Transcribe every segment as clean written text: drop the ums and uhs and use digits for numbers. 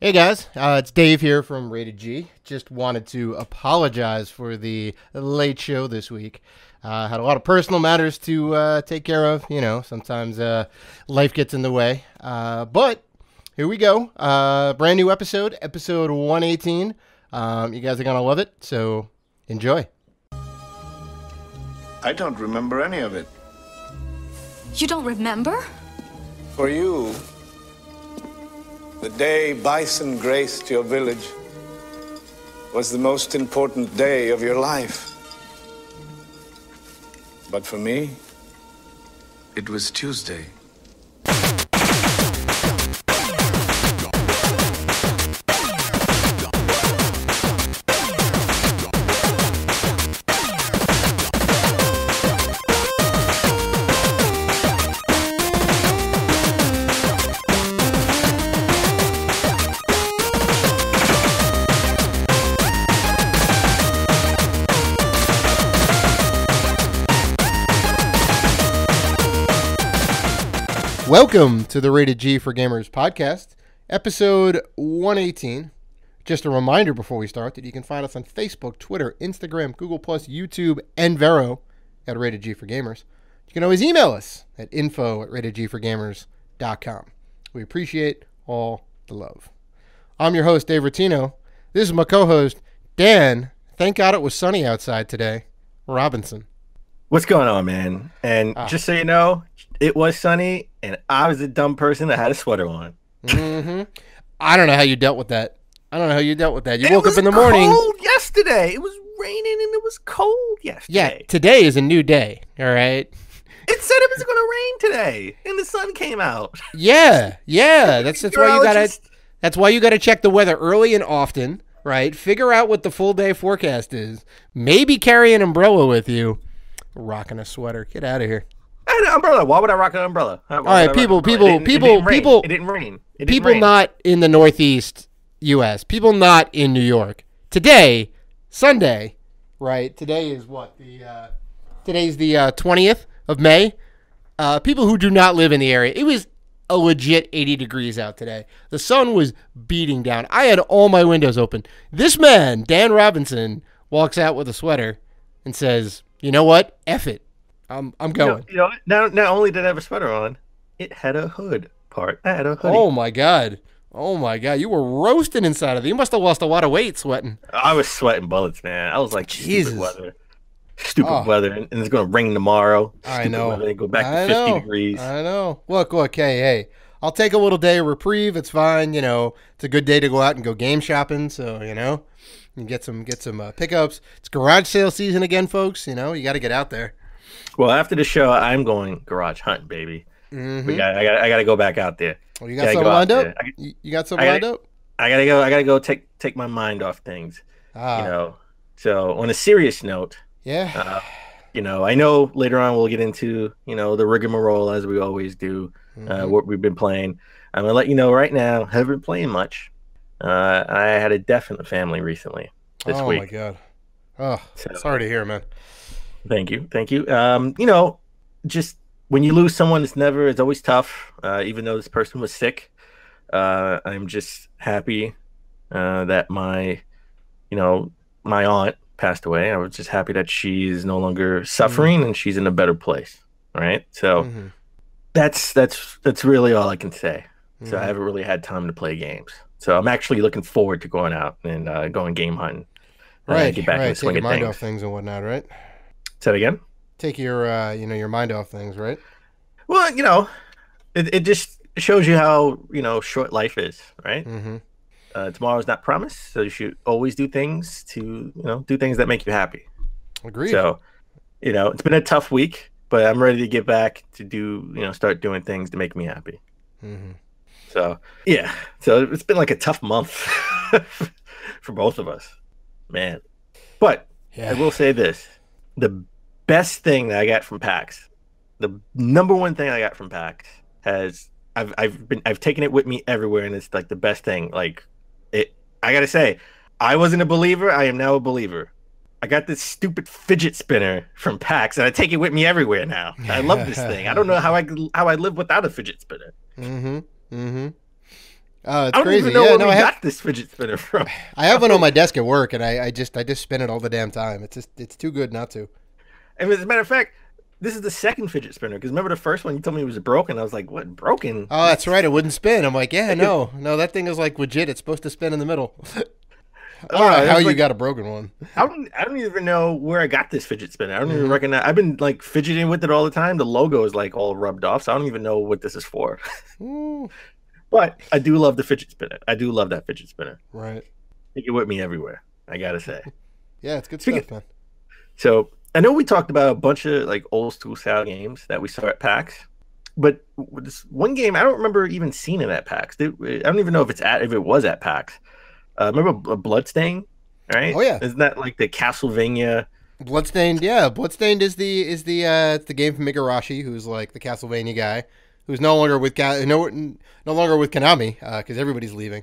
Hey guys, it's Dave here from Rated G. Just wanted to apologize for the late show this week. Had a lot of personal matters to take care of. You know, sometimes life gets in the way. But here we go. Brand new episode 118. You guys are going to love it, so enjoy. I don't remember any of it. You don't remember? For you, the day bison graced your village was the most important day of your life. But for me, it was Tuesday. Welcome to the Rated G for Gamers podcast, episode 118. Just a reminder before we start that you can find us on Facebook, Twitter, Instagram, Google+, YouTube, and Vero at Rated G for Gamers. You can always email us at info@ratedgforgamers.com. We appreciate all the love. I'm your host, Dave Rotino. This is my co-host, Dan. Thank God it was sunny outside today. Robinson. What's going on, man? And just so you know, it was sunny, and I was a dumb person that had a sweater on. I don't know how you dealt with that. You woke up in the morning. It was cold yesterday. It was raining, and it was cold yesterday. Yeah, today is a new day, all right? It said it was going to rain today, and the sun came out. Yeah. That's why you gotta check the weather early and often, right? Figure out what the full day forecast is. Maybe carry an umbrella with you. Rocking a sweater. Get out of here. I had an umbrella. Why would I rock an umbrella? All right, people. It didn't rain. People not in the Northeast U.S. People not in New York. Today, Sunday, right? Today is what? Today's the 20th of May. People who do not live in the area. It was a legit 80 degrees out today. The sun was beating down. I had all my windows open. This man, Dan Robinson, walks out with a sweater and says, "You know what? F it. I'm going." Not only did I have a sweater on, it had a hood part. I had a hoodie. Oh my god. You were roasting inside of it. You must have lost a lot of weight sweating. I was sweating bullets, man. I was like, Jesus. Stupid weather, and it's going to rain tomorrow. I know. Weather, go back to 50 degrees. I know. Look, hey. I'll take a little day of reprieve. It's fine. You know, it's a good day to go out and go game shopping. So, you know, and get some pickups. It's garage sale season again, folks. You know, you got to get out there. Well, after the show, I'm going garage hunting, baby. I got to go back out there. Oh, you got something lined up? You got something lined up? I gotta go take my mind off things. You know. So on a serious note, you know, I know later on we'll get into, you know, the rigmarole as we always do, what we've been playing. I'm gonna let you know right now, haven't been playing much. I had a death in the family recently this week. Oh my god. Oh, sorry to hear, man. Thank you. You know, just when you lose someone, it's always tough. Even though this person was sick, I'm just happy that my aunt passed away. I was just happy that she's no longer suffering and she's in a better place. All right. So that's really all I can say. So I haven't really had time to play games. So I'm actually looking forward to going out and going game hunting. Get back in the swing of mind things. off things and whatnot, right? Say that again? Take your your mind off things, right? Well, you know, it just shows you how, you know, short life is, right? Tomorrow's not promised, so you should always do things that make you happy. Agreed. So, you know, it's been a tough week, but I'm ready to get back to start doing things to make me happy. So, yeah. So it's been like a tough month for both of us, man. But I will say this. The best thing that I got from PAX, the number one thing I got from PAX I've taken it with me everywhere, and it's like the best thing. Like I gotta say, I wasn't a believer. I am now a believer. I got this stupid fidget spinner from PAX, and I take it with me everywhere now. I love this thing. I don't know how I live without a fidget spinner. Oh, it's I don't crazy. even know Yeah, where no, we I have got this fidget spinner from. I have one on my desk at work, and I just spin it all the damn time. It's too good not to. And as a matter of fact, this is the second fidget spinner. Because remember the first one, you told me it was broken. I was like, what, broken? Oh, that's right. It wouldn't spin. I'm like, yeah, no, that thing is like legit. It's supposed to spin in the middle. I don't know how you got a broken one. I don't even know where I got this fidget spinner. I don't even Mm-hmm. recognize. I've been like fidgeting with it all the time. The logo is like all rubbed off, so I don't even know what this is for. Ooh, But I do love the fidget spinner. I do love that fidget spinner. right. Take it with me everywhere. I gotta say. Yeah, it's good Speaking- stuff, man. So I know we talked about a bunch of like old school style games that we saw at PAX, but this one game I don't remember even seeing it at PAX. I don't even know if it was at PAX. Remember Bloodstain? Right? Oh, yeah. Isn't that like the Castlevania? Bloodstained, yeah. Bloodstained is the game from Igarashi, who's like the Castlevania guy, who's no longer with no longer with Konami because everybody's leaving.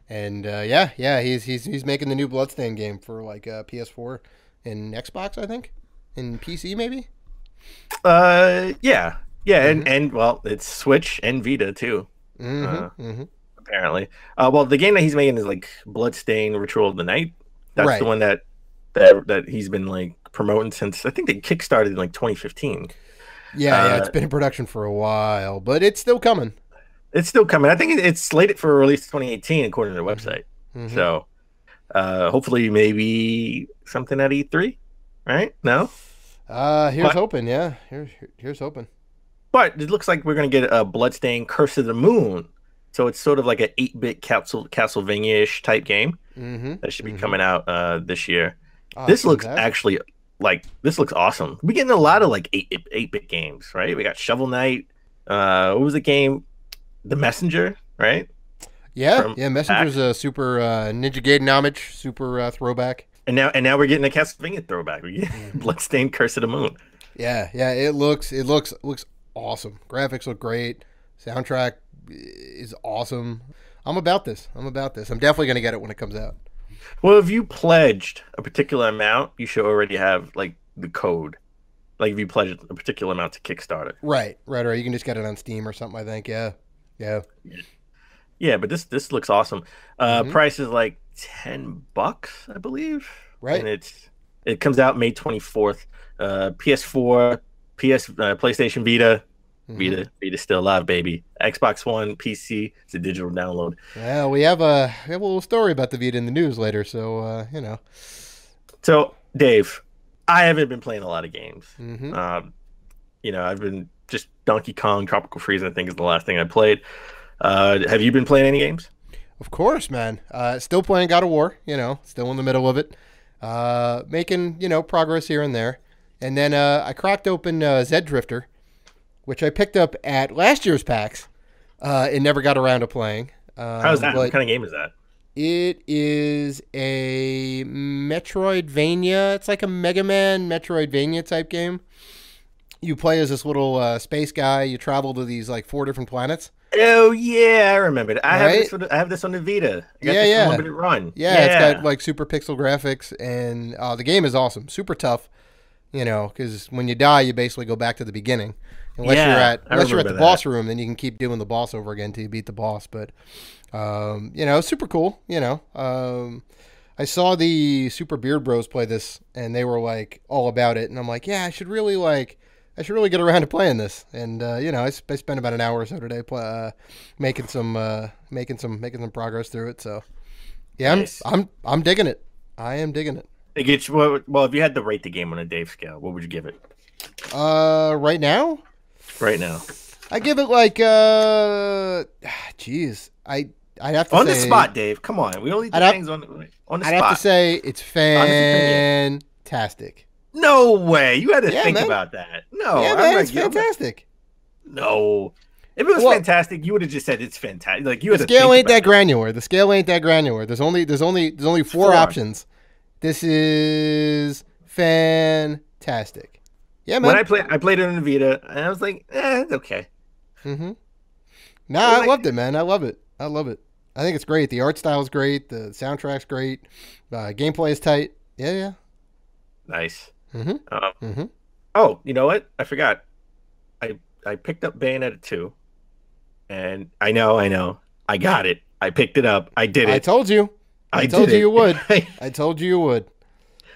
And he's making the new Bloodstained game for like PS4 and Xbox, I think, and PC maybe. Yeah, and well, it's Switch and Vita too. Apparently. Well, the game that he's making is like Bloodstained Ritual of the Night. That's Right. the one that he's been like promoting since I think they kickstarted in like 2015. Yeah, it's been in production for a while, but it's still coming. It's still coming. I think it's slated for release 2018 according to their website. So hopefully maybe something at E3, right? No? Here's hoping, yeah. Here's hoping. But it looks like we're going to get a Bloodstained Curse of the Moon. So it's sort of like an 8-bit Castlevania-ish type game that should be coming out this year. Oh, This looks fantastic. actually this looks awesome. We're getting a lot of like 8-bit games, right? We got Shovel Knight. What was the game? The Messenger, right? Yeah, Messenger's a super Ninja Gaiden homage, super throwback. And now we're getting a Castlevania throwback. We get Bloodstained Curse of the Moon. Yeah, it looks awesome. Graphics look great. Soundtrack is awesome. I'm about this. I'm definitely gonna get it when it comes out. Well, if you pledged a particular amount, you should already have like the code. Like if you pledged a particular amount to Kickstarter. Right. You can just get it on Steam or something, I think. Yeah. Yeah, but this looks awesome. Price is like $10, I believe. Right. And it comes out May 24th. PS4, PlayStation Vita. Vita's still alive, baby. Xbox One, PC. It's a digital download. Yeah, we have a little story about the Vita in the news later, so So, Dave, I haven't been playing a lot of games. I've been just Donkey Kong, Tropical Freeze, I think is the last thing I played. Have you been playing any games? Of course, man. Still playing God of War, still in the middle of it. Making, progress here and there. And then I cracked open Zed Drifter, which I picked up at last year's PAX and never got around to playing. How's that? What kind of game is that? It is a Metroidvania. It's like a Mega Man Metroidvania type game. You play as this little space guy. You travel to these like 4 different planets. Oh yeah, I remember it. I Right? have this on the Vita. I got Yeah, this yeah. Unlimited Run. Yeah, it's got like super pixel graphics, and the game is awesome. Super tough, because when you die, you basically go back to the beginning. Unless Yeah, I you're at remember the boss that. room, then you can keep doing the boss over again till you beat the boss. But super cool. I saw the Super Beard Bros play this, and they were like all about it, and I'm like, yeah, I should really get around to playing this. And I spent about an hour or so today making some progress through it. So yeah, Nice. I'm digging it. I am digging it. It gets well. If you had to rate the game on a Dave scale, what would you give it Right now, right now? I give it like geez, I'd have to On say, the spot, Dave. Come on, we only do I'd have- things on the I'd spot. have to say it's fantastic. No way. You had to Yeah, think man. about that. No, Yeah, I'm man, not it's giving- fantastic. No. If it was Well- fantastic, you would have just said it's fantastic. Like you The had to scale think ain't about that it. granular. The scale ain't that granular. There's only 4 4. options. This is fantastic. Yeah, man. When I played it on the Vita, and I was like, it's okay. No, I like- loved it, man. I love it. I think it's great. The art style is great. The soundtrack's great. Gameplay is tight. Yeah. Nice. Mm-hmm. Oh, you know what? I forgot. I picked up Bayonetta 2, and I know, I got it. I picked it up. I did it. I told you. I told you would. I told you would.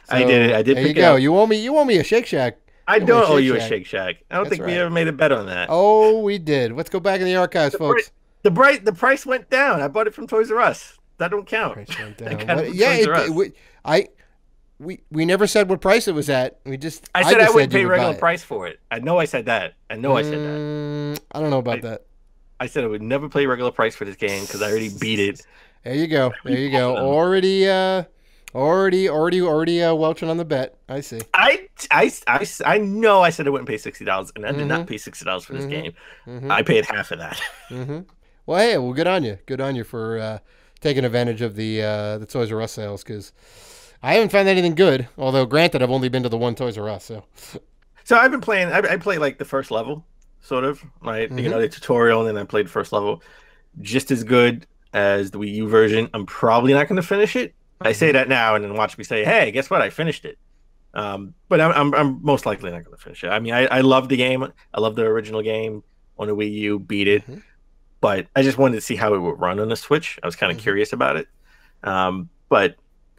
So, I did it. I did there pick you it go. up. You owe me a Shake Shack. I don't owe you a Shake Shack. I don't That's think we right. ever made a bet on that. Oh, we did. Let's go back in the archives, folks. The price went down. I bought it from Toys R Us. That don't count. Price went I down. got it from Yeah, Toys R Us. we never said what price it was at. I said just I wouldn't you pay would regular buy it. price for it. I know I said that. I said that. I don't know about that. I said I would never pay regular price for this game because I already beat it. There you go. Already welching on the bet. I see. I know I said I wouldn't pay $60, and I did not pay $60 for this game. I paid half of that. Well, hey, good on you. Good on you for taking advantage of the Toys R Us sales, because I haven't found anything good. Although, granted, I've only been to the one Toys R Us. So I've been playing. I played like the first level, sort of, right? You know, the tutorial, and then I played the first level. Just as good as the Wii U version. I'm probably not going to finish it. I say that now, and then watch me say, "Hey, guess what? I finished it." But I'm most likely not going to finish it. I mean, I love the game. I love the original game on the Wii U. Beat it, but I just wanted to see how it would run on the Switch. I was kind of curious about it. But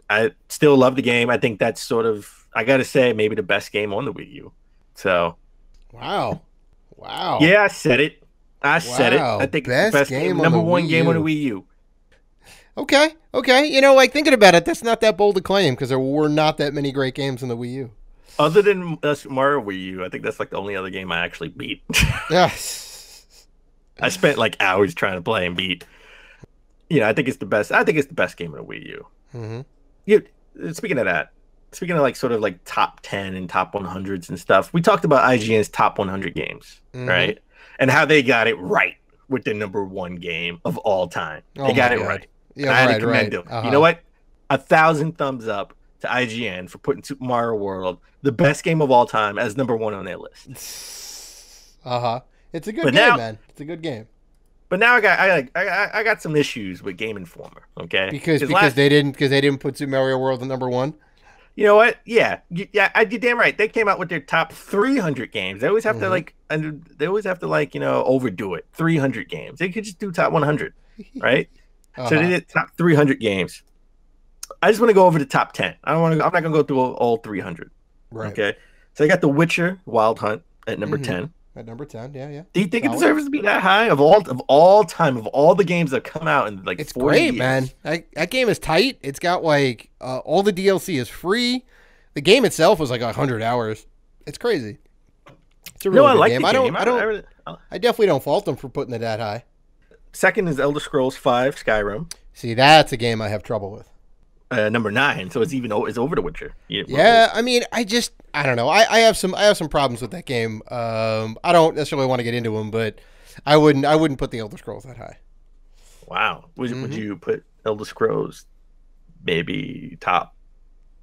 I still love the game. I think that's sort of, I got to say, maybe the best game on the Wii U. So, wow. Yeah, I said it. I think it's the best game, number one game on the Wii U. Okay. You know, like, thinking about it, that's not that bold a claim, because there were not that many great games in the Wii U. Other than Mario Wii U, I think that's like the only other game I actually beat. Yes. I spent like hours trying to play and beat. Yeah, I think it's the best. I think it's the best game on the Wii U. Speaking of that, speaking of like sort of like top 10 and top 100s and stuff, we talked about IGN's top 100 games, right? And how they got it right with the number one game of all time. They got it right. Yeah, I had to commend them. You know what? 1,000 thumbs up to IGN for putting Super Mario World, the best game of all time, as number one on their list. It's a good game, man. It's a good game. But now I got some issues with Game Informer. Okay, because they didn't put Super Mario World at number one. You know what? Yeah, you're damn right. They came out with their top 300 games. They always have to overdo it. 300 games. They could just do top 100, right? So they did top 300 games. I just want to go over the top 10. I'm not going to go through all 300. Right. Okay. So I got The Witcher Wild Hunt at number 10. At number 10, yeah. Do you think it deserves to be that high of all time, of all the games that come out in like it's 40 great, years? Man. That game is tight. It's got like all the DLC is free. The game itself was like 100 hours. It's crazy. It's a really good game. I definitely don't fault them for putting it that high. Second is Elder Scrolls V Skyrim. See, that's a game I have trouble with. Number 9, so it's over The Witcher. Yeah, I mean, I don't know. I have some problems with that game. I don't necessarily want to get into them, but I wouldn't put the Elder Scrolls that high. Wow, would you put Elder Scrolls maybe top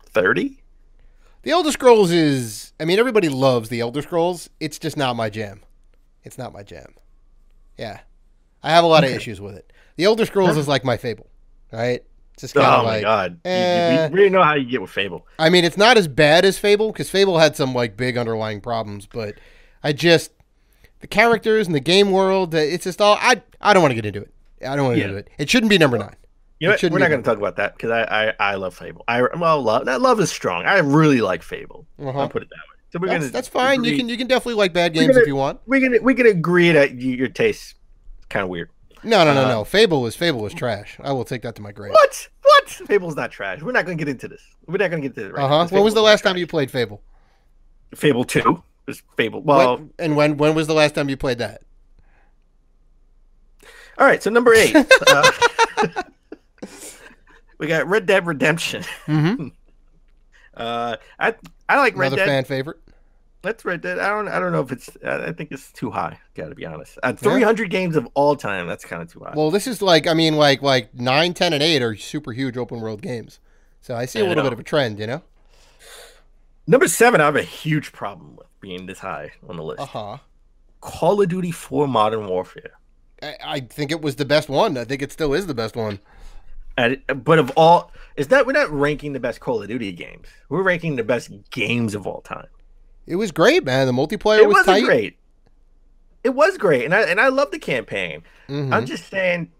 30? The Elder Scrolls is, I mean, everybody loves the Elder Scrolls. It's just not my jam. It's not my jam. Yeah, I have a lot of issues with it. The Elder Scrolls is like my Fable, right? Just oh my god! You really know how you get with Fable. I mean, it's not as bad as Fable, because Fable had some like big underlying problems, but the characters and the game world, it's just all I don't want to get into it. I don't want to do it. It shouldn't be number 9. You know what? We're not going to talk about that because I love Fable. Love is strong. I really like Fable. I'll put it that way. So that's fine. You can definitely like bad games if you want. We can agree that your taste is kind of weird. No. Fable is trash. I will take that to my grave. What? Fable's not trash. We're not going to get into this. We're not going to get into it right now. When was the last time you played Fable? Fable 2. Was Fable. Well, when was the last time you played that? All right, so number 8. We got Red Dead Redemption. I like Red Dead. Another fan favorite. That's Red Dead. I don't know if it's. I think it's too high. Got to be honest. 300 games of all time. That's kind of too high. Well, this is like 9, 10, and 8 are super huge open world games. So I see a little bit of a trend, you know. Number 7, I have a huge problem with being this high on the list. Call of Duty 4 Modern Warfare. I think it was the best one. I think it still is the best one. But of all, we're not ranking the best Call of Duty games. We're ranking the best games of all time. It was great, man. The multiplayer was tight. Great. It was great, and I love the campaign. I'm just saying,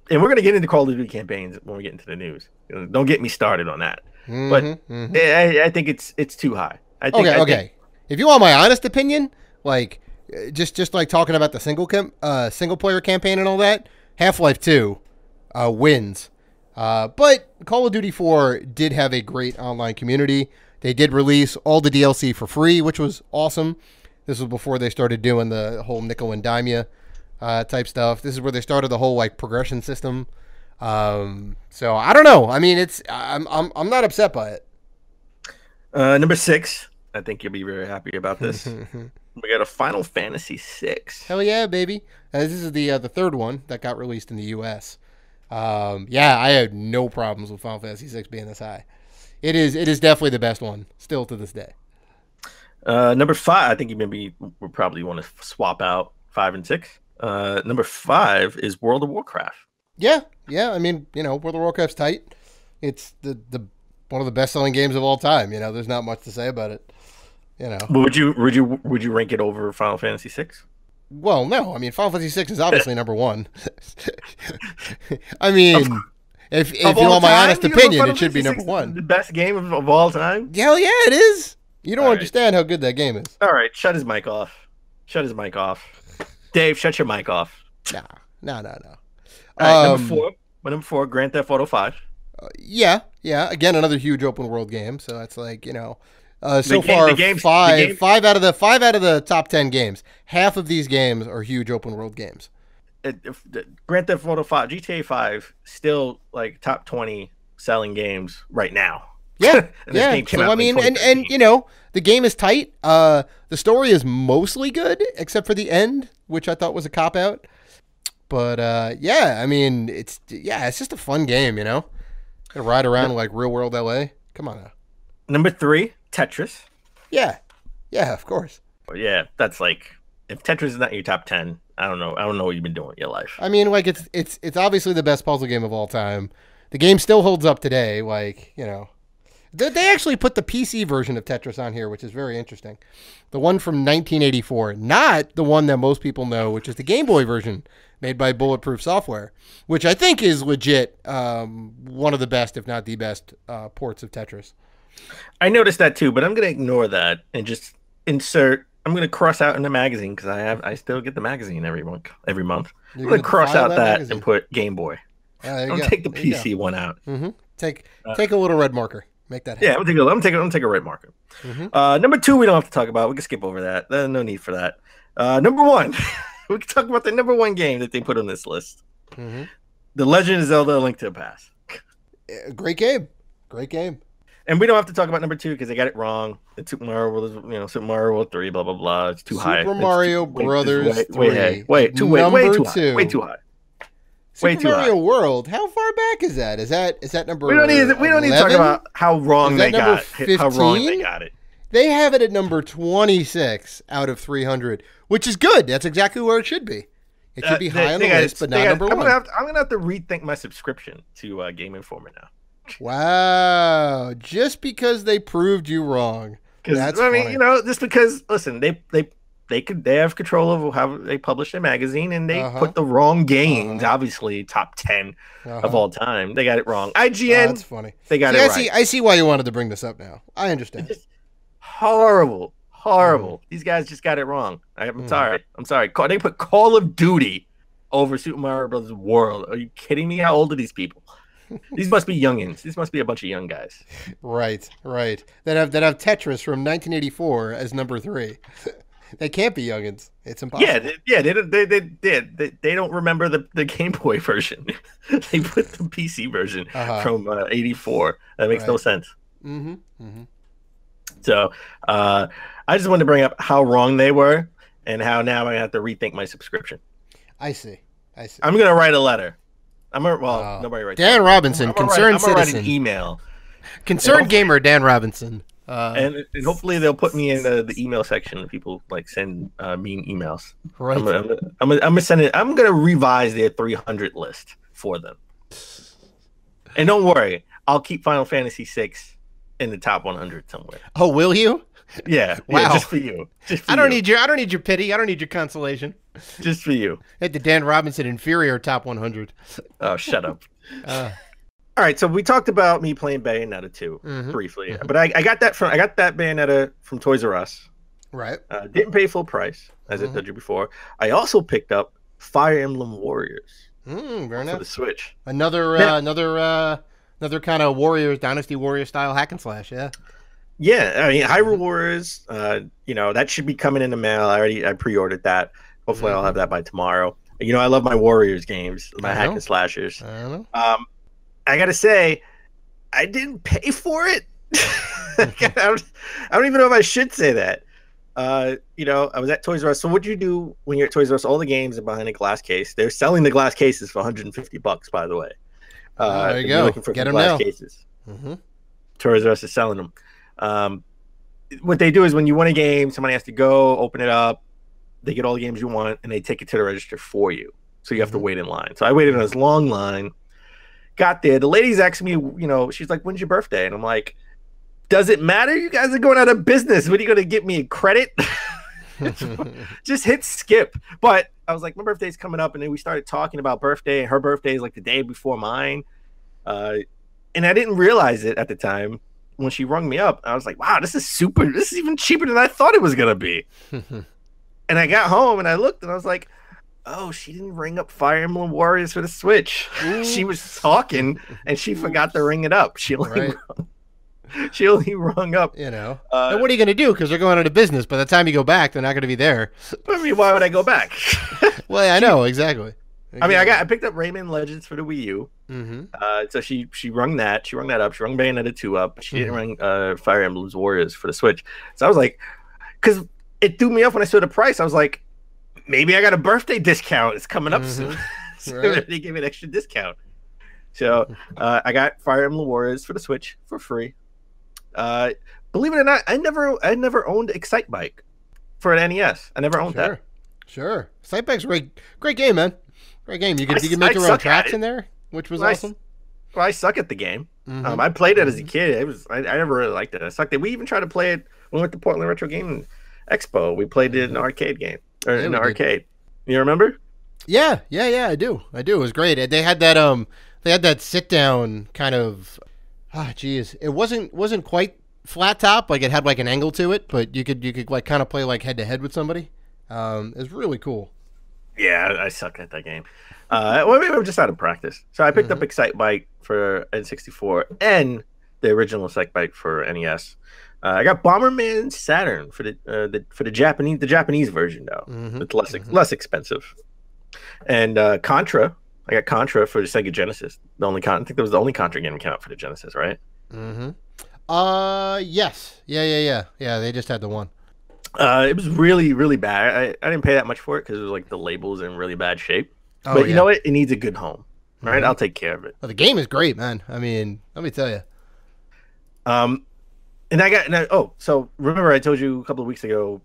and we're gonna get into Call of Duty campaigns when we get into the news. Don't get me started on that. But I think it's too high. Okay. If you want my honest opinion, like just like talking about the single player campaign and all that, Half-Life 2 wins. But Call of Duty 4 did have a great online community. They did release all the DLC for free, which was awesome. This was before they started doing the whole nickel and dime ya type stuff. This is where they started the whole like progression system. So I don't know. I mean, I'm not upset by it. Number 6. I think you'll be very happy about this. We got a Final Fantasy 6. Hell yeah, baby! This is the third one that got released in the U.S. Yeah, I had no problems with Final Fantasy 6 being this high. It is definitely the best one still to this day. Number 5. I think you maybe would probably want to swap out 5 and 6. Number 5 is World of Warcraft. Yeah. I mean, World of Warcraft's tight. It's the one of the best selling games of all time. There's not much to say about it. But would you rank it over Final Fantasy 6? Well, no. I mean, Final Fantasy 6 is obviously number 1. I mean, if you want my honest opinion, it should be number 1. The best game of all time? Hell yeah, it is. You don't understand how good that game is. All right, shut his mic off. Dave, shut your mic off. No. All right, number 4, Grand Theft Auto 5. Yeah. Again, another huge open world game. So that's like, so far, five out of the top 10 games. Half of these games are huge open world games. Grand Theft Auto 5, GTA 5, still like top 20 selling games right now. Yeah, yeah. So I mean, and the game is tight. The story is mostly good, except for the end, which I thought was a cop out. But yeah, I mean, it's just a fun game, Ride around like real world LA. Come on now. Number 3, Tetris. Yeah, of course. Well, yeah, that's like, if Tetris is not your top 10, I don't know what you've been doing with your life. I mean, like it's obviously the best puzzle game of all time. The game still holds up today. Like, they actually put the PC version of Tetris on here, which is very interesting. The one from 1984, not the one that most people know, which is the Game Boy version made by Bulletproof Software, which I think is legit one of the best, if not the best, ports of Tetris. I noticed that too, but I'm going to ignore that and just insert. I'm going to cross out in the magazine because I still get the magazine every month. I'm going to cross out that and put Game Boy. I'll take the PC one out. Mm-hmm. Take a little red marker. Make that happen. Yeah, I'm gonna take a red marker. Mm-hmm. Number 2, we don't have to talk about. We can skip over that. There's no need for that. Number 1, we can talk about the number 1 game that they put on this list. Mm-hmm. The Legend of Zelda: A Link to the Past. Great game. And we don't have to talk about number 2 because they got it wrong. The Super Mario World, Super Mario World 3, blah blah blah. It's too high. Super Mario Brothers 3. Way too high. Way too high. Super Mario World. How far back is that? Is that number? We don't need to talk about how wrong they got it. They have it at number 26 out of 300, which is good. That's exactly where it should be. It should be high on the list, but not number 1. I'm gonna have to rethink my subscription to Game Informer now. Wow! Just because they proved you wrong. That's funny. Just because. Listen, they have control of how they publish their magazine, and they put the wrong games. Obviously, top 10 of all time. They got it wrong. IGN. That's funny. They got it right. I see why you wanted to bring this up now. I understand. It's horrible. These guys just got it wrong. I'm sorry. They put Call of Duty over Super Mario Brothers World. Are you kidding me? How old are these people? These must be youngins. This must be a bunch of young guys. Right. That have Tetris from 1984 as number 3. They can't be youngins. It's impossible. Yeah. They don't remember the Game Boy version. They put the PC version from '84. That makes no sense. Mm-hmm. So I just wanted to bring up how wrong they were and how now I have to rethink my subscription. I see. I'm gonna write a letter. Nobody writes. Dan Robinson, concerned citizen. I'm gonna write an email. Concerned gamer Dan Robinson. And hopefully they'll put me in the email section. People send mean emails. Right. I'm gonna send it. I'm gonna revise their 300 list for them. And don't worry, I'll keep Final Fantasy 6 in the top 100 somewhere. Oh, will you? Yeah. Wow. Yeah, just for you. Just for I don't you. need your pity. I don't need your consolation. Just for you. Hit the Dan Robinson inferior top 100. Oh, shut up. All right, so we talked about me playing Bayonetta 2 briefly, but I got that Bayonetta from Toys R Us. Right. Didn't pay full price as I told you before. I also picked up Fire Emblem Warriors Very for nice. the Switch. Another kind of Warriors, Dynasty Warrior style hack and slash. Yeah. Yeah, I mean Hyrule Warriors. That should be coming in the mail. I pre-ordered that. Hopefully, I'll have that by tomorrow. I love my Warriors games, my hack and slashers. I don't know. I gotta say, I didn't pay for it. I don't even know if I should say that. I was at Toys R Us. So what do you do when you're at Toys R Us? All the games are behind a glass case. They're selling the glass cases for $150, by the way. There you if go. You're looking for Get them glass now. cases. Toys R Us is selling them. What they do is when you want a game, somebody has to go open it up. They get all the games you want, and they take it to the register for you. So you have to wait in line. So I waited in this long line. Got there. The lady's asking me, she's like, "When's your birthday?" And I'm like, "Does it matter? You guys are going out of business. What are you going to get me a credit?" Just hit skip. But I was like, my birthday's coming up, and then we started talking about birthday. Her birthday is like the day before mine, and I didn't realize it at the time. When she rung me up, I was like, "Wow, this is even cheaper than I thought it was gonna be." And I got home and I looked and I was like, "Oh, she didn't ring up Fire Emblem Warriors for the Switch." She was talking and she forgot to ring it up. She only rung up. And what are you going to do? Because they're going out of business. By the time you go back, they're not going to be there. I mean, why would I go back? Well, I know exactly. I mean, I picked up Rayman Legends for the Wii U. So she rung that. She rung that up. She rung Bayonetta 2 up. But she didn't ring Fire Emblem's Warriors for the Switch. So I was like, because it threw me off when I saw the price. I was like, maybe I got a birthday discount. It's coming up soon. So they gave me an extra discount. So I got Fire Emblem Warriors for the Switch for free. Believe it or not, I never owned Excite Bike for an NES. I never owned that. Sure. Excite Bike's great game, man. Great game. You can make your own tracks in there, which was awesome. Well, I suck at the game. I played it as a kid. I never really liked it. I sucked it. We even tried to play it when we went to Portland Retro Game Expo. We played it in an arcade game or in an arcade. You remember? Yeah, I do. It was great. They had that sit down kind of. It wasn't quite flat top. Like it had like an angle to it, but you could like kind of play like head to head with somebody. It was really cool. Yeah, I suck at that game. Well, maybe I'm just out of practice. So I picked up Excite Bike for N64 and the original Excite Bike for NES. I got Bomberman Saturn for the Japanese version though. It's less expensive. And Contra. I got Contra for the Sega Genesis. I think that was the only Contra game that came out for the Genesis, right? Yes. Yeah. They just had the one. It was really, really bad. I didn't pay that much for it because it was like the label's in really bad shape. But you know what? It needs a good home. Right? I'll take care of it. Well, the game is great, man. I mean, let me tell you. So remember I told you a couple of weeks ago,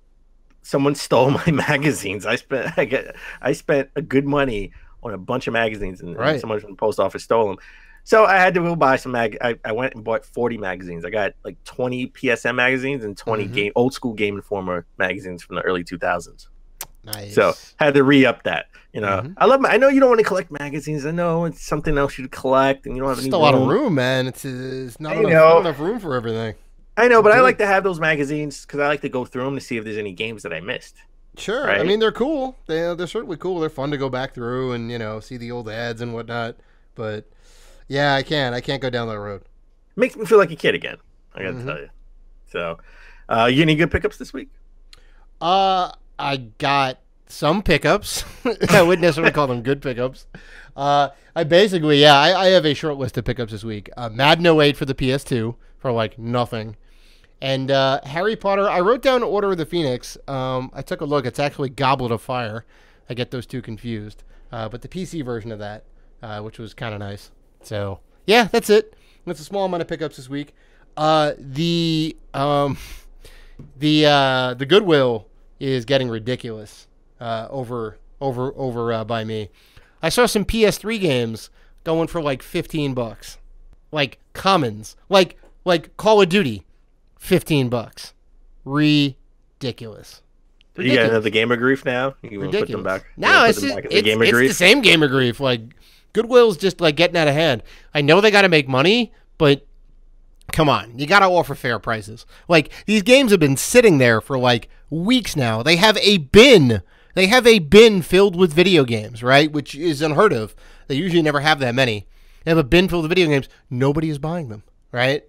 someone stole my magazines. I spent a good money on a bunch of magazines, and someone from the post office stole them. So I had to go buy some I went and bought 40 magazines. I got like 20 PSM magazines and 20 old school Game Informer magazines from the early 2000s. Nice. So had to re-up that. I know you don't want to collect magazines. I know it's something else you collect, and you don't have just a lot of room, man. It's not enough room for everything. I know, but I like to have those magazines because I like to go through them to see if there's any games that I missed. Sure. Right? I mean, they're cool. They're certainly cool. They're fun to go back through and, see the old ads and whatnot. But, yeah, I can't go down that road. Makes me feel like a kid again, I got to tell you. So, you any good pickups this week? I got some pickups. I wouldn't necessarily call them good pickups. I have a short list of pickups this week. Madden 08 for the PS2 for, like, nothing. And Harry Potter, I wrote down Order of the Phoenix. I took a look. It's actually Goblet of Fire. I get those two confused. But the PC version of that, which was kind of nice. So, yeah, that's it. That's a small amount of pickups this week. The Goodwill is getting ridiculous over by me. I saw some PS3 games going for like $15. Like commons. Like Call of Duty. $15. ridiculous. You got another gamer grief now? You want to put them back? No, it's the same gamer grief. Like, Goodwill's just like getting out of hand. I know they got to make money, but come on, you got to offer fair prices. Like, these games have been sitting there for like weeks now. They have a bin. They have a bin filled with video games, right? Which is unheard of. They usually never have that many. They have a bin filled with video games. Nobody is buying them, right?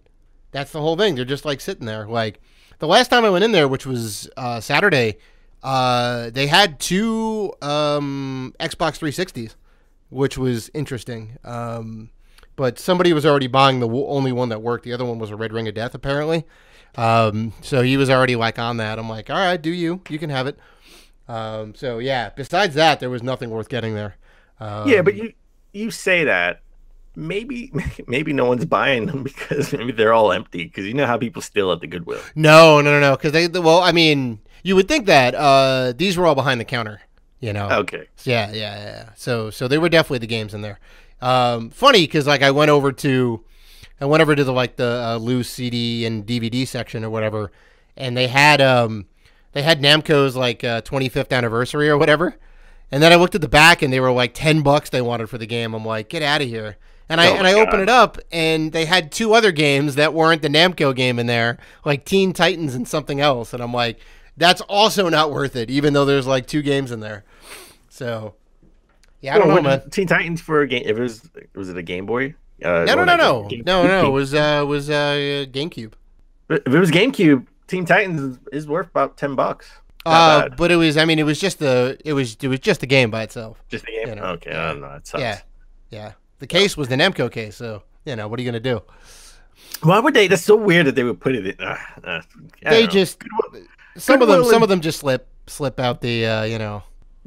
That's the whole thing. They're just like sitting there. Like, the last time I went in there, which was Saturday, they had 2 Xbox 360s, which was interesting. But somebody was already buying the only one that worked. The other one was a Red Ring of Death, apparently. So he was already like on that. I'm like, all right, do you? You can have it. So yeah, besides that, there was nothing worth getting there. Yeah, but you say that. Maybe no one's buying them because maybe they're all empty. Because you know how people steal at the Goodwill. No. Because well, I mean, you would think that these were all behind the counter. You know. Okay. Yeah. So they were definitely the games in there. Funny because like I went over to the loose CD and DVD section or whatever, and they had Namco's like 25th anniversary or whatever, and then I looked at the back and they were like $10 they wanted for the game. I'm like, get out of here. And I opened it up and they had 2 other games that weren't the Namco game in there, like Teen Titans and something else, and I'm like, that's also not worth it, even though there's like 2 games in there. So. Yeah, I don't know, man. Teen Titans for a game. Was it a Game Boy? No. It was GameCube. If it was GameCube, Teen Titans is worth about $10. But it was just the game by itself. Just the game. You know? Okay, I don't know. That sucks. Yeah. The case was the Namco case, so what are you gonna do? Why would they? That's so weird that they would put it in. Some of them just slip out the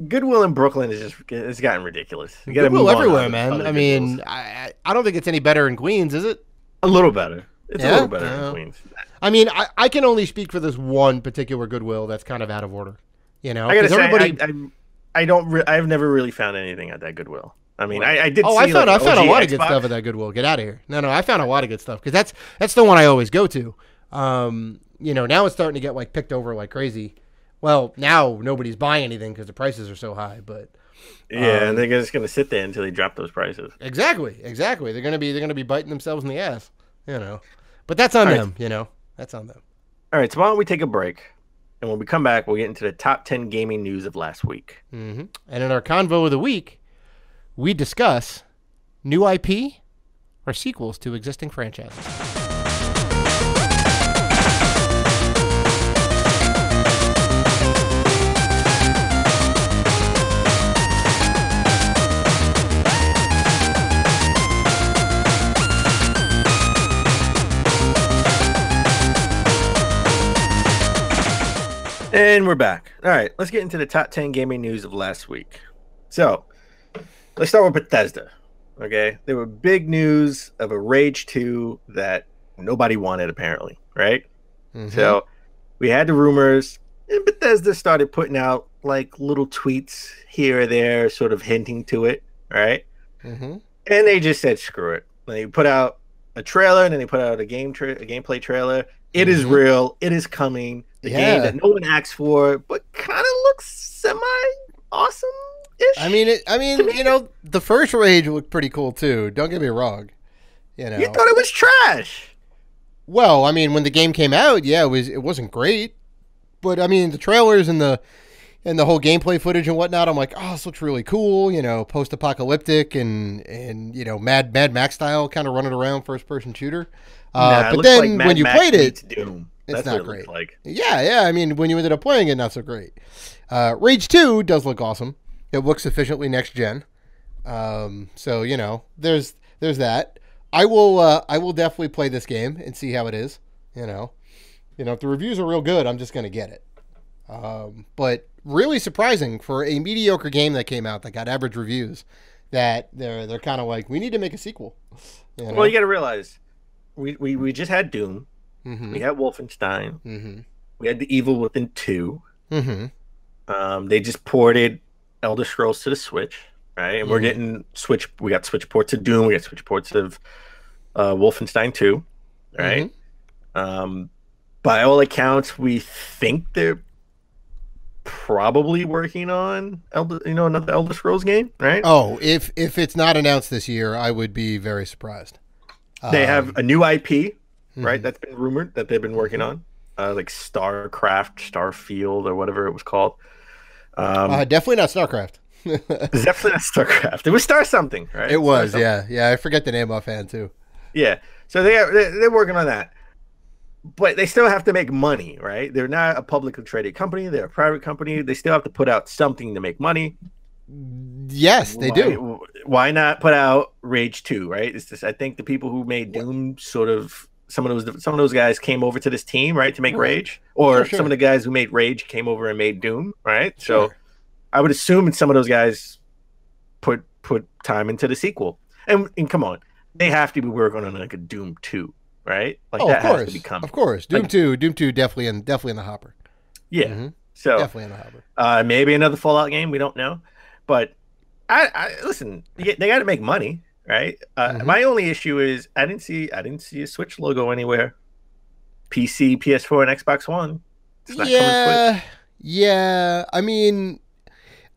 Goodwill in Brooklyn it's gotten ridiculous. You Goodwill everywhere, man. I mean, I don't think it's any better in Queens, is it? A little better. It's a little better in Queens. I mean, I can only speak for this one particular Goodwill that's kind of out of order. You know, I gotta say, I've never really found anything at that Goodwill. I mean, I did. Oh, I found a lot of good stuff at that Goodwill. Get out of here! No, I found a lot of good stuff because that's the one I always go to. Now it's starting to get like picked over like crazy. Well, now nobody's buying anything because the prices are so high. But and they're just gonna sit there until they drop those prices. Exactly. They're gonna be biting themselves in the ass. But that's on them. That's on them. All right. So why don't we take a break, and when we come back, we'll get into the top 10 gaming news of last week. Mm-hmm. And in our convo of the week, we discuss new IP or sequels to existing franchises. And we're back. All right, let's get into the top 10 gaming news of last week. So, let's start with Bethesda. Okay, there were big news of a Rage 2 that nobody wanted, apparently, right? Mm-hmm. So, we had the rumors, and Bethesda started putting out like little tweets here or there, sort of hinting to it, right? Mm-hmm. And they just said, screw it. They put out a trailer, and then they put out a gameplay trailer. It is real. It is coming. The game that no one asked for, but kind of looks semi-awesome-ish. I mean, the first Rage looked pretty cool too. Don't get me wrong. You thought it was trash. Well, I mean, when the game came out, it wasn't great. But I mean, the trailers and the whole gameplay footage and whatnot, I'm like, oh, this looks really cool. Post-apocalyptic and Mad Max style, kind of running around first-person shooter. But then when you played it, Doom. It's That's not great. Like. Yeah. I mean, when you ended up playing it, not so great. Rage 2 does look awesome. It looks sufficiently next gen. So there's that. I will definitely play this game and see how it is. If the reviews are real good, I'm just gonna get it. But really surprising for a mediocre game that came out that got average reviews, that they're kind of like, we need to make a sequel. Well, you got to realize we just had Doom. Mm-hmm. We had Wolfenstein. Mm-hmm. We had The Evil Within 2. Mm-hmm. They just ported Elder Scrolls to the Switch, right? And we're getting Switch. We got Switch ports of Doom. We got Switch ports of Wolfenstein 2, right? Mm-hmm. by all accounts, we think they're probably working on another Elder Scrolls game, right? Oh, if it's not announced this year, I would be very surprised. They have a new IP, right? That's been rumored that they've been working on, like StarCraft, Starfield, or whatever it was called. Definitely not StarCraft. It's definitely not StarCraft. It was Star something, right? It was, yeah. I forget the name offhand too. Yeah, so they're working on that, but they still have to make money, right? They're not a publicly traded company; they're a private company. They still have to put out something to make money. Yes, they do. Why not put out Rage 2, right? It's just, I think the people who made Doom some of those guys came over to this team, right, to make Rage, or some of the guys who made Rage came over and made Doom, right? Sure. So I would assume some of those guys put time into the sequel. And come on, they have to be working on like a Doom 2, right? Like that has to be coming. Of course. Doom 2 definitely in the hopper. Yeah. So definitely in the hopper. Maybe another Fallout game, we don't know. But I listen, they got to make money, right? My only issue is I didn't see a Switch logo anywhere. PC, PS4, and Xbox One. It's not coming to Switch. Yeah. I mean,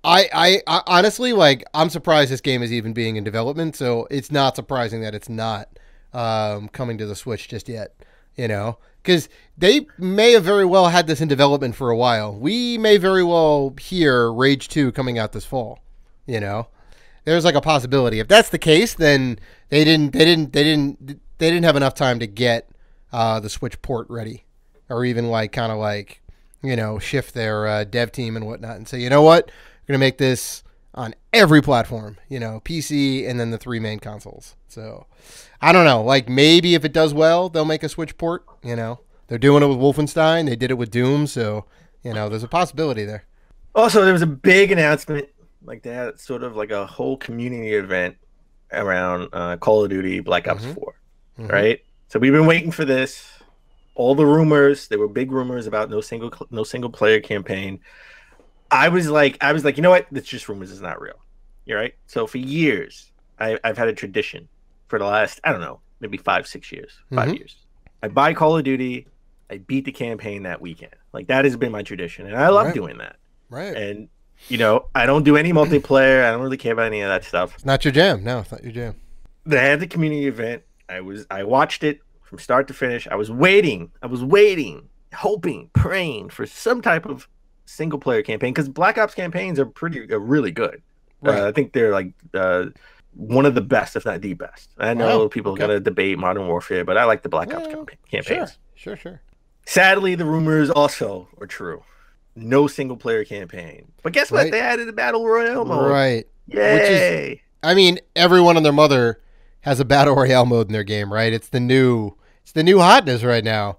I honestly, like, I'm surprised this game is even being in development. So it's not surprising that it's not coming to the Switch just yet. You know, because they may have very well had this in development for a while. We may very well hear Rage 2 coming out this fall. You know, there's like a possibility. If that's the case, then they didn't have enough time to get the Switch port ready, or even like kind of like, you know, shift their dev team and whatnot and say, you know what, we're gonna make this on every platform, you know, PC and then the 3 main consoles. So I don't know, like maybe if it does well, they'll make a Switch port. You know, they're doing it with Wolfenstein. They did it with Doom. So, you know, there's a possibility there. Also, there was a big announcement. Like they had sort of like a whole community event around Call of Duty Black Ops 4, right? So we've been waiting for this. All the rumors, there were big rumors about no single player campaign. I was like, you know what? It's just rumors. It's not real. You're right. So for years, I've had a tradition for the last, I don't know, maybe 5-6 years, 5 years. I buy Call of Duty. I beat the campaign that weekend. Like that has been my tradition, and I love doing that. Right. And you know, I don't do any multiplayer. I don't really care about any of that stuff. It's not your jam. No, it's not your jam. They had the community event. I watched it from start to finish. I was waiting, hoping, praying for some type of single player campaign, because Black Ops campaigns are really good. Right. I think they're like one of the best, if not the best. I know people are gonna debate Modern Warfare, but I like the Black Ops campaigns. Sure. Sadly, the rumors also are true. No single player campaign. But guess what? They added a battle royale mode. Right. Yay. I mean, everyone and their mother has a battle royale mode in their game, right? It's the new hotness right now.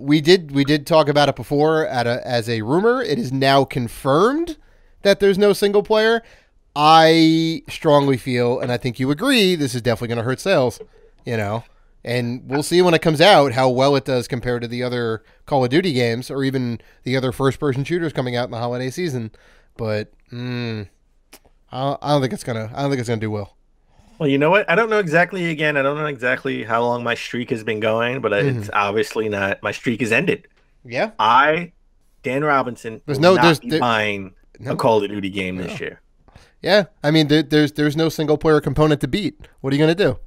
We did talk about it before as a rumor. It is now confirmed that there's no single player. I strongly feel, and I think you agree, this is definitely going to hurt sales, you know. And we'll see when it comes out how well it does compared to the other Call of Duty games, or even the other first-person shooters coming out in the holiday season. But I don't think it's gonna do well. Well, you know what? I don't know exactly. Again, I don't know exactly how long my streak has been going, but it's obviously not. My streak has ended. Yeah. Dan Robinson, will not be buying a Call of Duty game this year. Yeah, I mean, there's no single-player component to beat. What are you gonna do?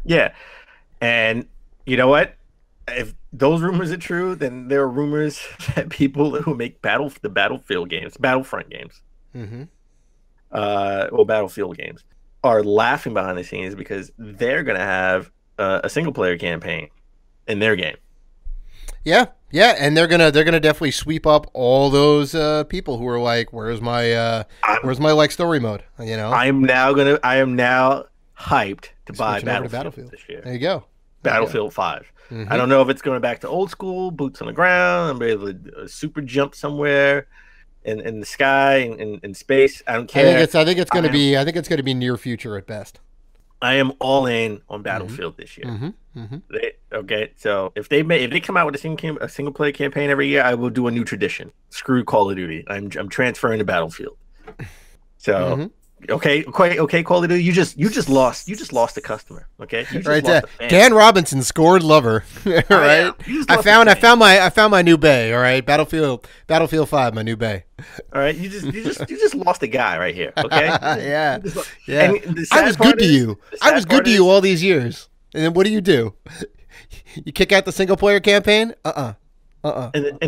Yeah. And you know what? If those rumors are true, then there are rumors that people who make Battlefront games, or Battlefield games, are laughing behind the scenes because they're going to have a single player campaign in their game. Yeah, and they're gonna definitely sweep up all those people who are like, "Where's my like story mode?" You know, I am now hyped to buy Battlefield this year. There you go. Battlefield 5. I don't know if it's going back to old school, boots on the ground. I'm able to super jump somewhere in the sky and in space. I don't care. I think it's going to be near future at best. I am all in on Battlefield this year. Okay, so if they come out with a single player campaign every year, I will do a new tradition. Screw Call of Duty. I'm transferring to Battlefield. So Okay, okay, Call of Duty. You just lost a customer. Okay, you just Right, lost a fan. Dan Robinson scored lover. Right. Yeah. You just I lost a fan. found my new Bae. All right, Battlefield 5, my new Bae. All right, you just lost a guy right here. Okay. Yeah, yeah. And the I sad was part good to is- you. the I sad was good part to is- you all these years. And then what do? You kick out the single player campaign? And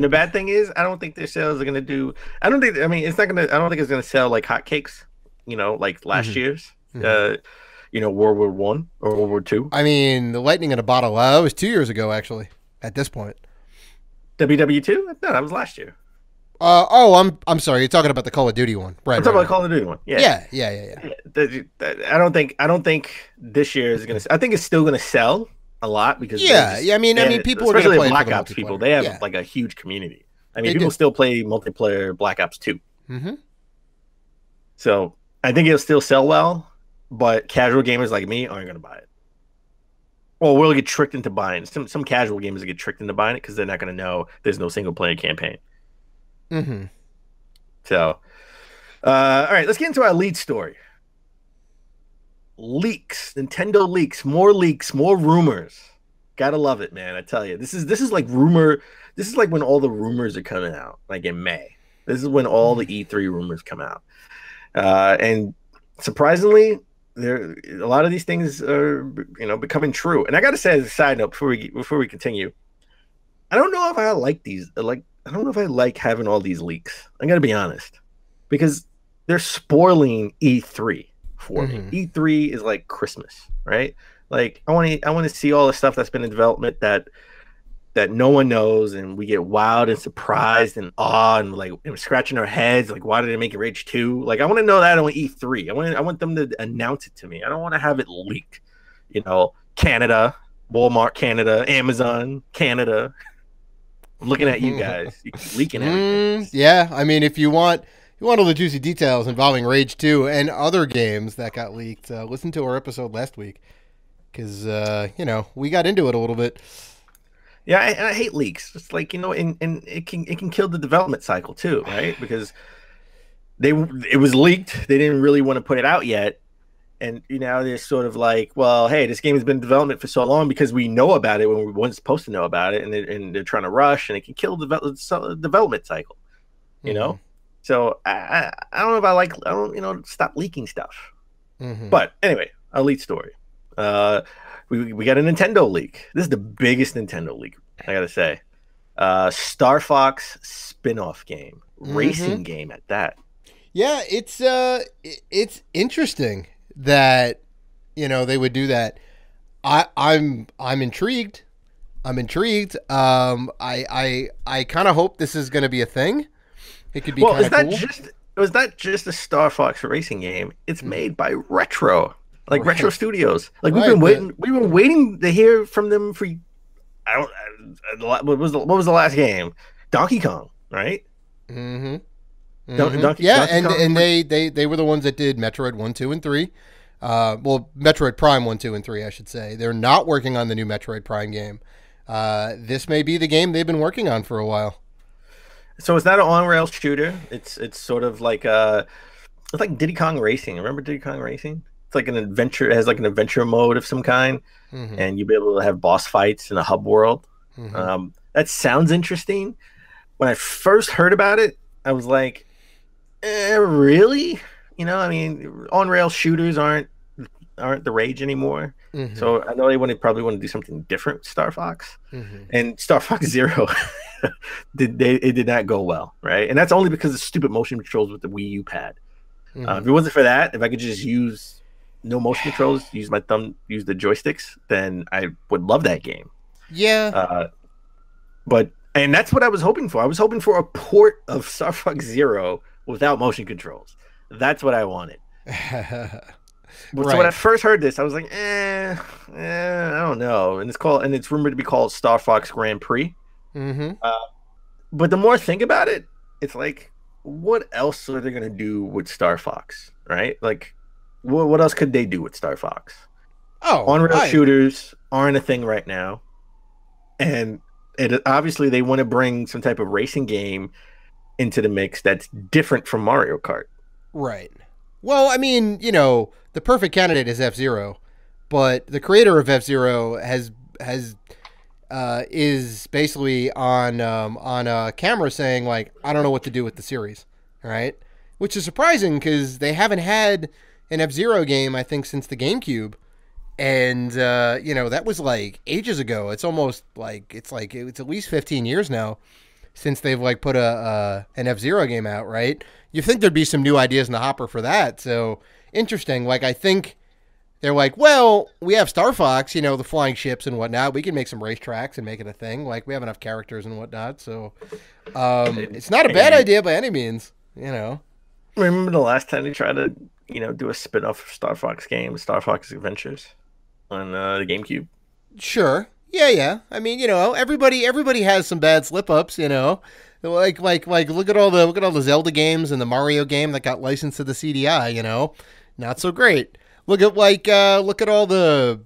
the bad thing is, I don't think their sales are gonna do. I don't think. I mean, it's not gonna. I don't think it's gonna sell like hotcakes. Like last year's. World War One or World War Two. I mean, the lightning in a bottle. That was 2 years ago, actually. At this point. WW2? No, that was last year. I'm sorry. You're talking about the Call of Duty one, right? I'm talking about Call of Duty one. Yeah. Yeah. I don't think this year is gonna. I think it's still gonna sell a lot because I mean, people are gonna especially play Black for the Ops people. multiplayer. They have Yeah. like a huge community. I They mean, people do. still play multiplayer Black Ops 2. Mm-hmm. So I think it'll still sell well, but casual gamers like me aren't gonna buy it. Well, we'll get tricked into buying. Some casual gamers get tricked into buying it because they're not gonna know there's no single player campaign. Mm-hmm. So, all right, let's get into our lead story. Leaks, Nintendo leaks, more rumors. Gotta love it, man. I tell you, this is like rumor. This is like when all the rumors are coming out, like in May. This is when all the E3 rumors come out, and surprisingly, a lot of these things are becoming true. And I gotta say, as a side note, before we continue, I don't know if I like these. I don't know if I like having all these leaks. I gotta be honest, because they're spoiling E3 for me. E3 is like Christmas, right? Like I want to see all the stuff that's been in development that no one knows, and we get wild and surprised and awe and like scratching our heads, like why did they make it Rage 2? Like I want to know that on E3. I want them to announce it to me. I don't want to have it leaked. Canada, Walmart, Canada, Amazon, Canada. I'm looking at you guys. You keep leaking everything. Yeah, I mean, if you want all the juicy details involving Rage 2 and other games that got leaked, listen to our episode last week because we got into it a little bit. Yeah, I hate leaks. It's like and it can kill the development cycle too, right? Because it was leaked. They didn't really want to put it out yet, and they're sort of like, well, hey, this game has been in development for so long because we know about it when we weren't supposed to know about it, and they're trying to rush, and it can kill the development cycle. So I don't know if I don't stop leaking stuff. But anyway, a leak story. We got a Nintendo leak. This is the biggest Nintendo leak, I gotta say. Star Fox spin-off game, racing game at that. Yeah, it's interesting that they would do that. I'm intrigued. I kind of hope this is going to be a thing. It could be kind of cool. It was not just a Star Fox racing game. It's made by Retro. Retro Studios. We've been waiting to hear from them for what was the last game? Donkey Kong, right? Mm-hmm. Donkey and Kong? and they were the ones that did Metroid 1, 2, and 3. Metroid Prime 1, 2, and 3, I should say. They're not working on the new Metroid Prime game. This may be the game they've been working on for a while. So it's not an on-rails shooter. It's sort of like it's like Diddy Kong Racing. Remember Diddy Kong Racing? It's like an adventure. It has like an adventure mode of some kind, and you'll be able to have boss fights in a hub world. That sounds interesting. When I first heard about it, I was like, really? On-rail shooters aren't the rage anymore. So I know they probably want to do something different with Star Fox. And Star Fox Zero, it did not go well, right? And that's only because of stupid motion controls with the Wii U pad. If it wasn't for that, if I could just use no motion controls, use my thumb, use the joysticks, then I would love that game. Yeah. And that's what I was hoping for. I was hoping for a port of Star Fox Zero without motion controls. That's what I wanted. So when I first heard this, I was like, I don't know. And it's rumored to be called Star Fox Grand Prix. But the more I think about it, it's like, what else are they going to do with Star Fox, right? Like, what else could they do with Star Fox? On-rail shooters aren't a thing right now. And obviously they want to bring some type of racing game into the mix that's different from Mario Kart. Right. Well, I mean, the perfect candidate is F-Zero, but the creator of F-Zero has is basically on camera saying like, I don't know what to do with the series, right? Which is surprising because they haven't had an F-Zero game, I think, since the GameCube, and that was like ages ago. It's almost like it's at least 15 years now since they've like put an F-Zero game out, right? You think there'd be some new ideas in the hopper for that. So interesting. Like I think they're like, well, we have Star Fox, the flying ships and whatnot. We can make some racetracks and make it a thing. Like we have enough characters and whatnot. So it's not a bad idea by any means. Remember the last time they tried to do a spin-off of Star Fox game, Star Fox Adventures, on the GameCube? Sure. Yeah. I mean, everybody has some bad slip-ups, Like look at all the Zelda games and the Mario game that got licensed to the CDI, not so great. Look at all the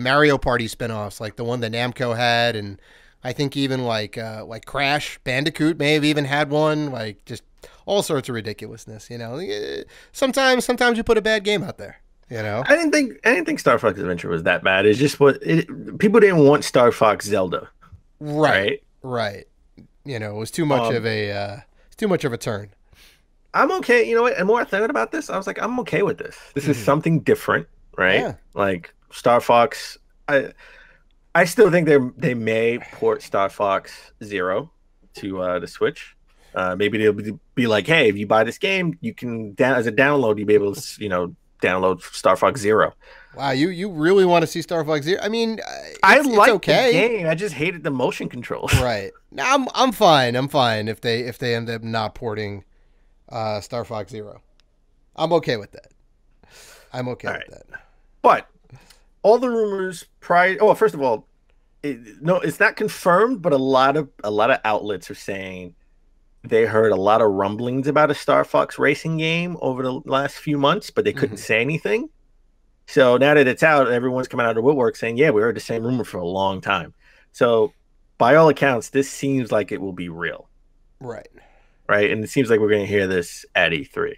Mario Party spin-offs, like the one that Namco had, and I think even like Crash Bandicoot may have even had one, like just all sorts of ridiculousness, Sometimes you put a bad game out there, I didn't think Star Fox Adventure was that bad. It's just people didn't want Star Fox Zelda. Right. It was too much of a turn. I'm okay. You know what? And more I thought about this, I was like, I'm okay with this. This is something different, right? Yeah. Like Star Fox. I still think they may port Star Fox Zero to the Switch. Maybe they'll be like, hey, if you buy this game, you can as a download, you'll be able to download Star Fox Zero. Wow, you really want to see Star Fox Zero? I mean, I like okay. The game. I just hated the motion controls. Right. No, I'm fine. I'm fine if they end up not porting Star Fox Zero. I'm okay with that. With that. But all the rumors prior. Oh, first of all, it's not confirmed, but a lot of outlets are saying they heard a lot of rumblings about a Star Fox racing game over the last few months, but they couldn't say anything. So now that it's out, everyone's coming out of the woodwork saying, yeah, we heard the same rumor for a long time. So by all accounts, this seems like it will be real. Right. And it seems like we're going to hear this at E3.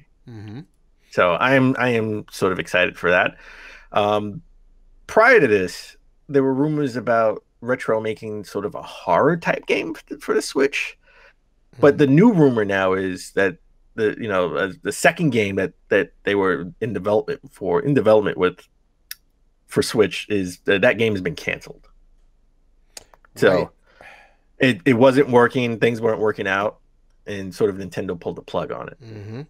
So I am sort of excited for that. Prior to this, there were rumors about Retro making sort of a horror type game for the Switch. But the new rumor now is that the second game that they were in development with for Switch is that game has been canceled. So it wasn't working, things weren't working out, and sort of Nintendo pulled the plug on it.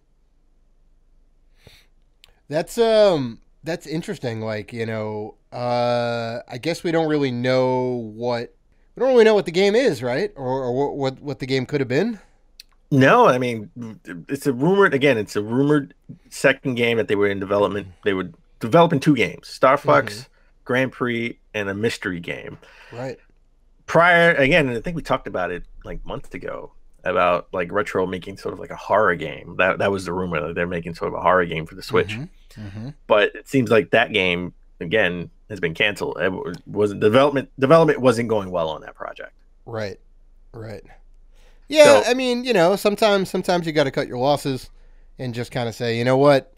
That's interesting. Like, I guess we don't really know what the game is, right? Or what the game could have been. No, I mean, it's a rumored second game that they were in development. They were developing two games, Star Fox Grand Prix and a mystery game. Right. Prior, again, I think we talked about it like months ago about like Retro making sort of like a horror game. That was the rumor, that they're making sort of a horror game for the Switch. But it seems like that game, again, has been canceled. It wasn't development wasn't going well on that project. Right. Yeah, so, I mean, sometimes you got to cut your losses and just kind of say, you know what,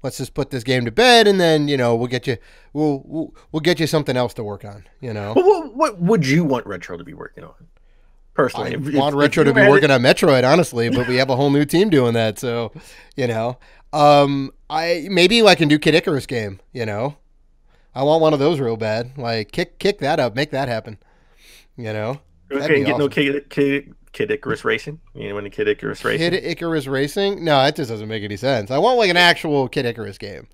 let's just put this game to bed, and then we'll get you something else to work on. What would you want Retro to be working on? Personally, I want Retro to be working on Metroid, honestly, but we have a whole new team doing that, so maybe I can do Kid Icarus game. I want one of those real bad. Like kick that up, make that happen. Okay, get awesome. No Kid Icarus Racing. You want a Kid Icarus Racing? Kid Icarus Racing? No, that just doesn't make any sense. I want like an actual Kid Icarus game.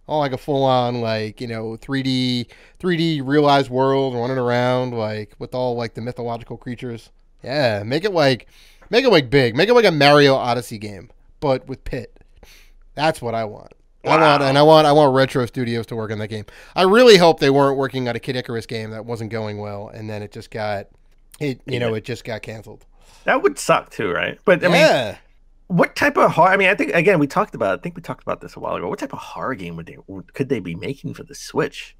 I want like a full on 3D realized world running around like with all like the mythological creatures. Yeah, make it like big. Make it like a Mario Odyssey game, but with Pit. That's what I want. Wow. I want Retro Studios to work on that game. I really hope they weren't working on a Kid Icarus game that wasn't going well, and then it just got canceled. That would suck too, right? But I mean, what type of horror? I mean, I think again we talked about this a while ago. What type of horror game could they be making for the Switch?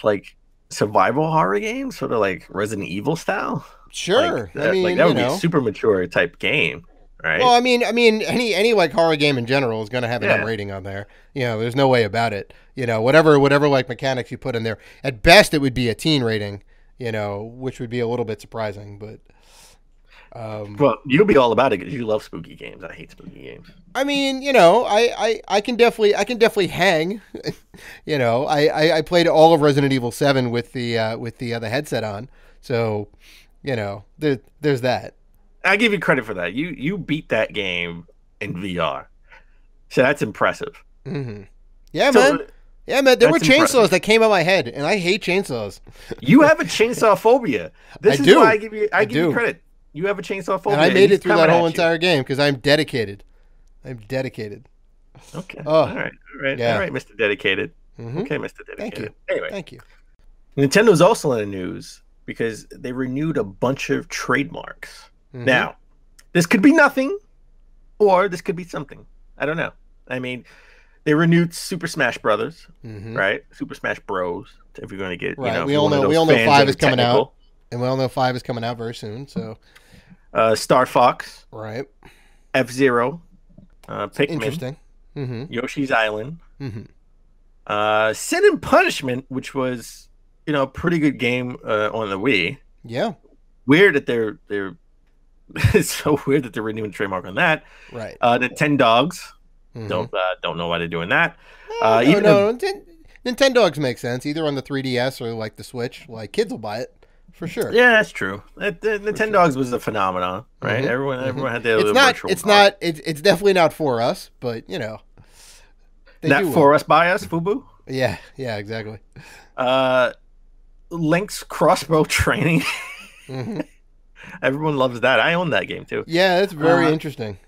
Like survival horror games, sort of like Resident Evil style. Sure, that would be a super mature type game, right? Well, I mean, any like horror game in general is going to have an M rating on there. You know, there's no way about it. You know, whatever like mechanics you put in there, at best it would be a teen rating. You know, which would be a little bit surprising, but. Well, you'll be all about it because you love spooky games. I hate spooky games. I mean, you know, I can definitely hang. You know, I played all of Resident Evil 7 with the headset on, so you know, there's that. I give you credit for that. You beat that game in VR, so that's impressive. Mm-hmm. Yeah, man. Yeah, man. There were chainsaws that came out my head, and I hate chainsaws. You have a chainsaw phobia. This is why I give you credit. You have a chainsaw phobia. And I made it through that whole entire game because I'm dedicated. Okay. All right, Mr. Dedicated. Mm-hmm. Okay, Mr. Dedicated. Thank you. Anyway, thank you. Nintendo's also in the news because they renewed a bunch of trademarks. Mm-hmm. Now, this could be nothing, or this could be something. I don't know. I mean, they renewed Super Smash Brothers, right? Super Smash Bros. If you're going to get, right. You know, we all know 5 is coming out, and we all know 5 is coming out very soon. So, Star Fox, right? F-Zero, Pikmin, interesting. Yoshi's Island, Sin and Punishment, which was a pretty good game on the Wii. Yeah, weird that they're it's so weird that they're renewing trademark on that. Right. Nintendogs, don't know why they're doing that. Nintendogs make sense either on the 3DS or like the Switch. Like kids will buy it. For sure. Yeah, that's true. Nintendogs was a phenomenon, right? Everyone had their little virtual. It's definitely not for us, but you know. Not for us, by us, FUBU. Yeah, exactly. Link's crossbow training. Everyone loves that. I own that game too. Yeah, that's very interesting.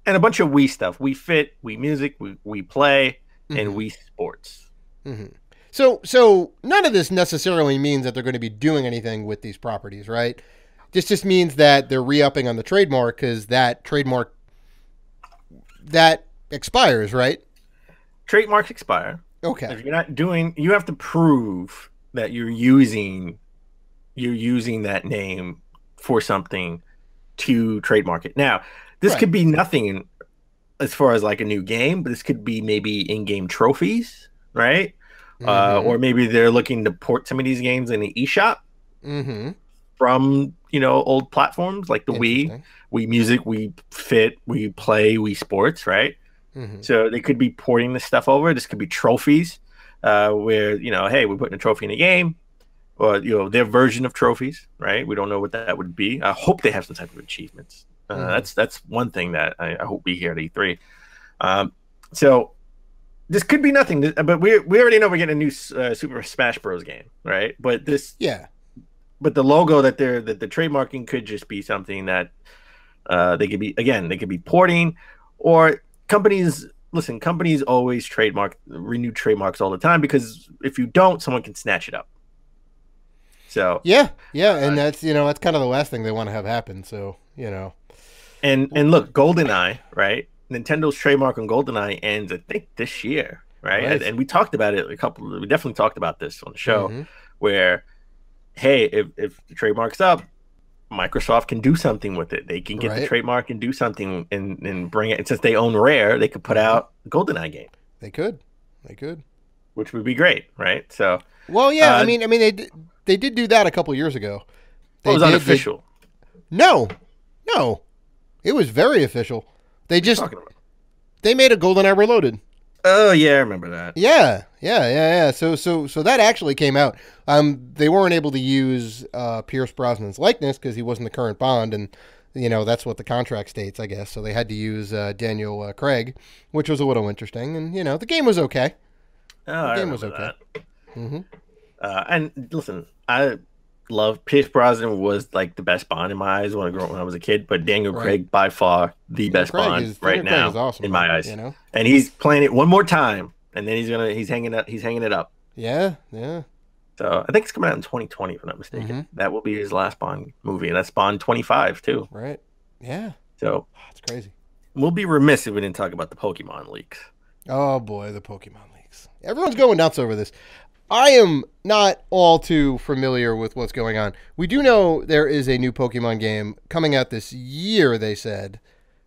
And a bunch of Wii stuff. Wii Fit, Wii Music, Wii Play, and Wii Sports. So none of this necessarily means that they're going to be doing anything with these properties, right? This just means that they're re-upping on the trademark because that trademark that expires, right? Trademarks expire. Okay. If you're not doing, you have to prove that you're using that name for something to trademark it. Now, this could be nothing as far as like a new game, but this could be maybe in-game trophies, right? Or maybe they're looking to port some of these games in the eShop from old platforms like the Wii Music, Wii Fit, Wii Play, Wii Sports, right? So they could be porting this stuff over. This could be trophies, where hey, we're putting a trophy in a game, or their version of trophies, right? We don't know what that would be. I hope they have some type of achievements. That's one thing that I hope we hear at E3. So. This could be nothing, but we already know we're getting a new Super Smash Bros. Game, right? But but the logo that they're the trademarking could just be something that they could be porting, or companies always renew trademarks all the time because if you don't, someone can snatch it up. So and that's that's kind of the last thing they want to have happen. So and look, GoldenEye, right? Nintendo's trademark on GoldenEye ends, I think, this year, right? And we talked about it we definitely talked about this on the show, where, hey, if the trademark's up, Microsoft can do something with it. They can get the trademark and do something and bring it. And since they own Rare, they could put out a GoldenEye game. They could, which would be great, right? So, well, yeah, I mean, they did do that a couple years ago. It was unofficial. No, it was very official. They made a GoldenEye Reloaded. Oh yeah, I remember that. Yeah. So that actually came out. They weren't able to use Pierce Brosnan's likeness because he wasn't the current Bond, and that's what the contract states, I guess. So they had to use Daniel Craig, which was a little interesting. And the game was okay. The game was okay. And listen, I love Pierce Brosnan was like the best Bond in my eyes when I was a kid, but Daniel Craig by far the best Bond right now in my eyes. And he's playing it one more time, and then he's hanging it up. Yeah. So I think it's coming out in 2020, if I'm not mistaken. That will be his last Bond movie, and that's Bond 25 too. Right. Yeah. So it's crazy. We'll be remiss if we didn't talk about the Pokemon leaks. Oh boy, the Pokemon leaks. Everyone's going nuts over this. I am not all too familiar with what's going on. We do know there is a new Pokemon game coming out this year, they said.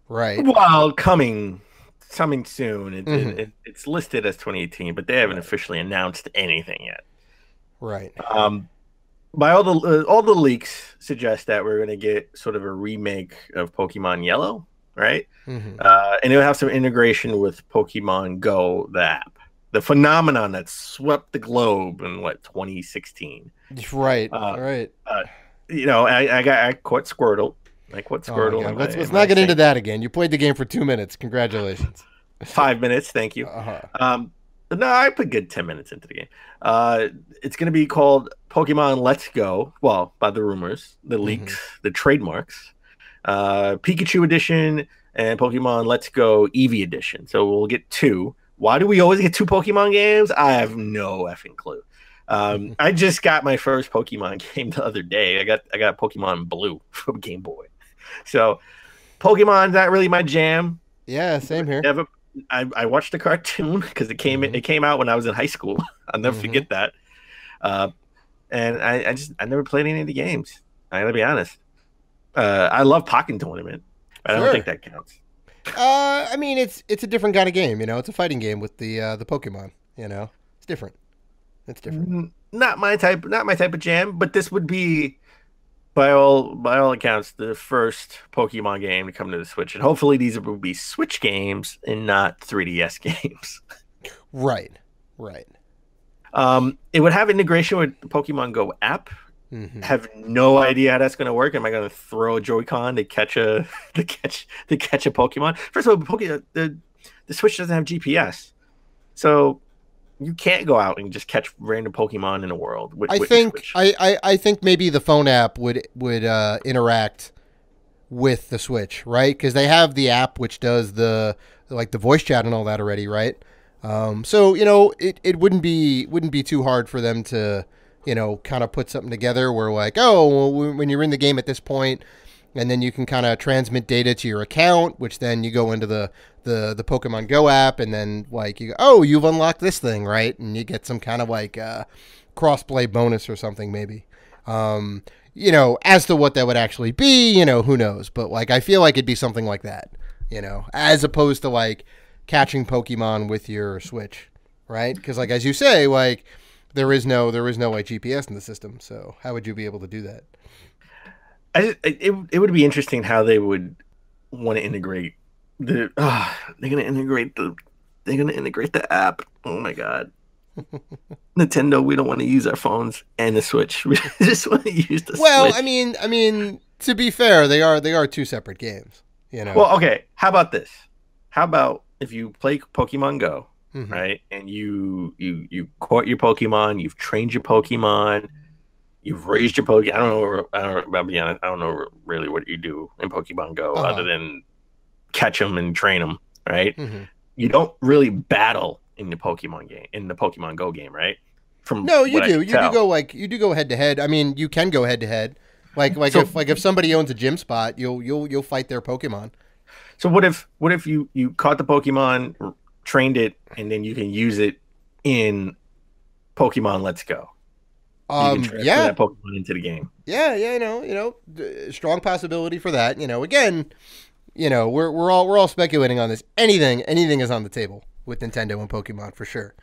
Right. Well, coming soon. It's listed as 2018, but they haven't Right. officially announced anything yet. Right. By all the leaks suggest that we're going to get sort of a remake of Pokemon Yellow, right? Hmm. And it'll have some integration with Pokemon Go, the app, the phenomenon that swept the globe in 2016. Right. Uh, Right. uh, I caught Squirtle. I caught Oh my Squirtle God. in Let's my not get into sink. that again. You played the game for 2 minutes. Congratulations. 5 minutes, thank you. Uh-huh. No, I put good 10 minutes into the game. It's going to be called Pokemon Let's Go. Well, by the rumors, the Hmm. leaks, the trademarks. Pikachu edition and Pokemon Let's Go Eevee edition. So we'll get two. Why do we always get two Pokemon games? I have no effing clue. I just got my first Pokemon game the other day. I got Pokemon Blue from Game Boy. So Pokemon's not really my jam. Yeah, same here. Never. I watched the cartoon because it came out when I was in high school. I'll never forget that. Uh, and I never played any of the games. I gotta be honest. I love Pokken Tournament, but I don't think Sure. that counts. I mean, it's a different kind of game. It's a fighting game with the Pokemon. It's different. It's different. Not my type of jam. But this would be, by all accounts, the first Pokemon game to come to the Switch, and hopefully these will be Switch games and not 3DS games. Right. Right. It would have integration with the Pokemon Go app. Hmm. Have no idea how that's going to work. Am I going to throw a Joy-Con to catch a to catch a Pokemon? First of all, the Switch doesn't have GPS, so you can't go out and just catch random Pokemon in the world. I With the think Switch. I think maybe the phone app would interact with the Switch, right? Because they have the app which does the voice chat and all that already, right? So it wouldn't be too hard for them to kind of put something together where like, oh, well, when you're in the game at this point, and then you can kind of transmit data to your account, which then you go into the Pokemon Go app, and then like you go, oh, you've unlocked this thing, right? And you get some kind of like crossplay bonus or something maybe. As to what that would actually be, who knows? But like, I feel like it'd be something like that, as opposed to like catching Pokemon with your Switch, right? Because like as you say, like there is no like GPS in the system, so how would you be able to do that? It would be interesting how they would want to integrate they're gonna integrate the app. Oh my god. Nintendo, we don't want to use our phones and the Switch. We just want to use the Well, Switch. I mean, to be fair, they are two separate games, Well, okay. How about this? How about if you play Pokemon Go, Hmm. right? And you caught your Pokemon, you've trained your Pokemon, you've raised your Pokemon. I'll be honest, I don't know really what you do in Pokemon Go other Uh-huh. than catch them and train them, right? Hmm. You don't really battle in the Pokemon Go game, right? From No, you what I do. can tell. You do go head to head. I mean, you can go head to head. So, If somebody owns a gym spot, you'll fight their Pokemon. so what if you caught the Pokemon, trained it, and then you can use it in Pokemon Let's Go. You can transfer Yeah, that Pokemon into the game. yeah, yeah. Strong possibility for that. Again, we're all speculating on this. Anything is on the table with Nintendo and Pokemon for sure.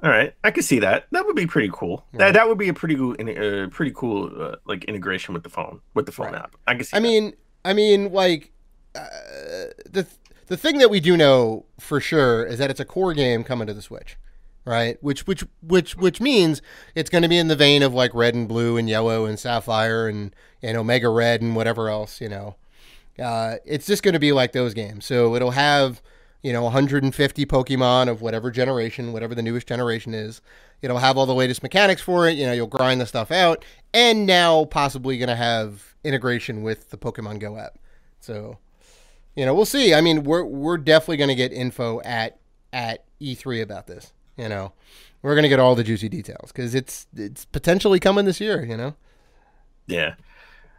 All right, I can see that. That would be pretty cool. Right. That would be a pretty cool like integration with the phone Right. app. I can see. I mean, like the thing that we do know for sure is that it's a core game coming to the Switch, right? Which means it's going to be in the vein of like Red and Blue and Yellow and Sapphire and Omega Red and whatever else. It's just going to be like those games. So it'll have 150 Pokemon of whatever generation, whatever the newest generation is. It'll have all the latest mechanics for it. You'll grind the stuff out, and now possibly going to have integration with the Pokemon Go app. So, we'll see. I mean, we're definitely going to get info at E3 about this. We're going to get all the juicy details because it's potentially coming this year. Yeah.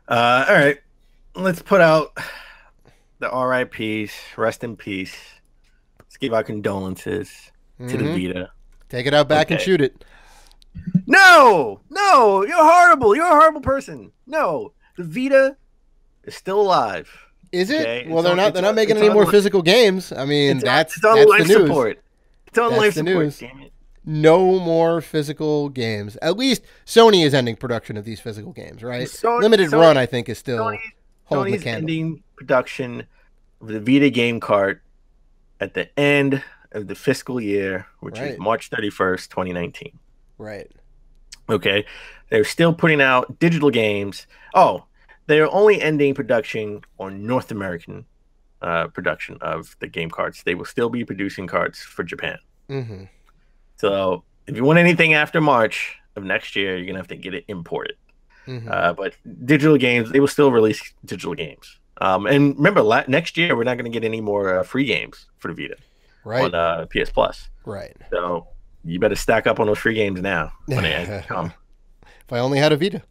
All right. Let's put out the RIPs. Rest in peace. Let's give our condolences to the Vita. Take it out back and Okay. shoot it. No, you're horrible. You're a horrible person. No, the Vita is still alive. Is it? Okay? Well, they're not making it's any on more li- physical games. I mean, it's on that's life the news. support. It's on That's life the support. news. Damn it. No more physical games. At least Sony is ending production of these physical games, right? Limited Sony, Run, I think, is still Sony, holding the Sony's candle. ending production of the Vita game cart at the end of the fiscal year, which is Right. March 31st, 2019. Right. Okay. They're still putting out digital games. Oh, they're only ending production on North American production of the game carts. They will still be producing carts for Japan. Mm-hmm. So if you want anything after March of next year, you're going to have to get it imported. Mm-hmm. But digital games, they will still release digital games. And remember, next year, we're not going to get any more free games for the Vita on PS Plus. Right. So you better stack up on those free games now when they come. If I only had a Vita.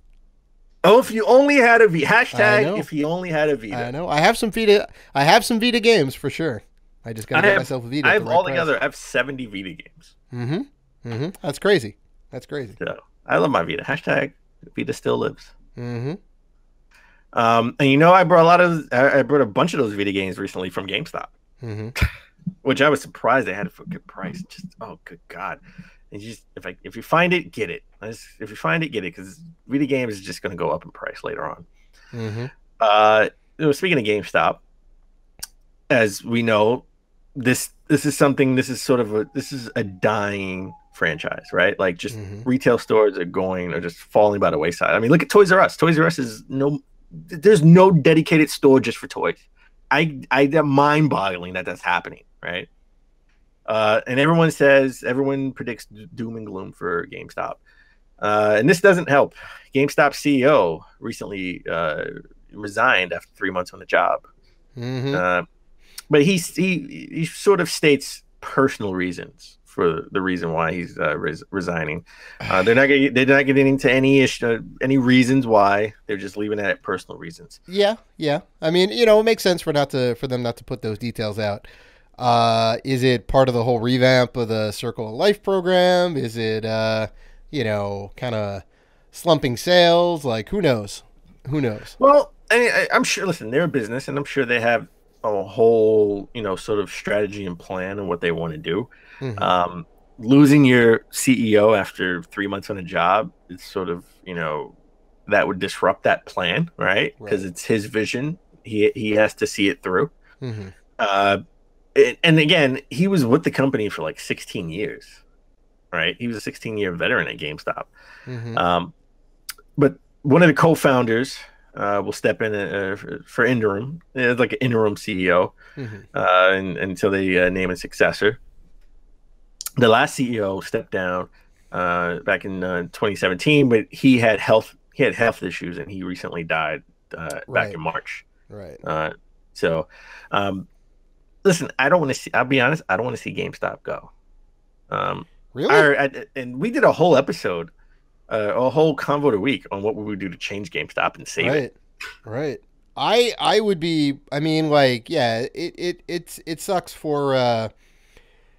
Oh, if you only had a Vita. I know. Hashtag if you only had a Vita. I know. I have some Vita games for sure. I just got to get myself a Vita. I have altogether, I have 70 Vita games. Mm-hmm. Mm-hmm. That's crazy. So I love my Vita. Hashtag Vita still lives. Mm-hmm. And you know, I brought a bunch of those Vita games recently from GameStop, Mm-hmm. which I was surprised they had it for a good price. Just good God! And if you find it, get it. If you find it, get it, because Vita games is just going to go up in price later on. Mm-hmm. Speaking of GameStop, as we know, this is a dying franchise, right? Like just retail stores are just falling by the wayside. I mean, look at Toys R Us. Toys R Us there's no dedicated store just for toys. I'm mind-boggling that's happening, right? And everyone predicts doom and gloom for GameStop. And this doesn't help. GameStop CEO recently resigned after 3 months on the job. Mm-hmm. But he sort of states personal reasons for the reason why he's resigning. They're not getting into any reasons why. They're just leaving it at personal reasons. Yeah. I mean, it makes sense for them not to put those details out. Is it part of the whole revamp of the Circle of Life program? Is it kind of slumping sales? Like, who knows? Well, I'm sure. Listen, they're a business, and I'm sure they have a whole sort of strategy and plan on what they want to do. Mm-hmm. Losing your CEO after 3 months on a job, it's sort of that would disrupt that plan, right? Because it's his vision. He has to see it through. Mm-hmm. And again, he was with the company for like 16 years, right? He was a 16-year veteran at GameStop. Mm-hmm. But one of the co-founders will step in for interim. It's like an interim CEO until they name a successor. The last CEO stepped down back in 2017, but he had health issues, and he recently died back in March. Right. So, listen, I don't want to see. I'll be honest. I don't want to see GameStop go. Really? And we did a whole episode, a whole convo of the week on what we would do to change GameStop and save it. Right. I would be. I mean, like, yeah. It sucks for.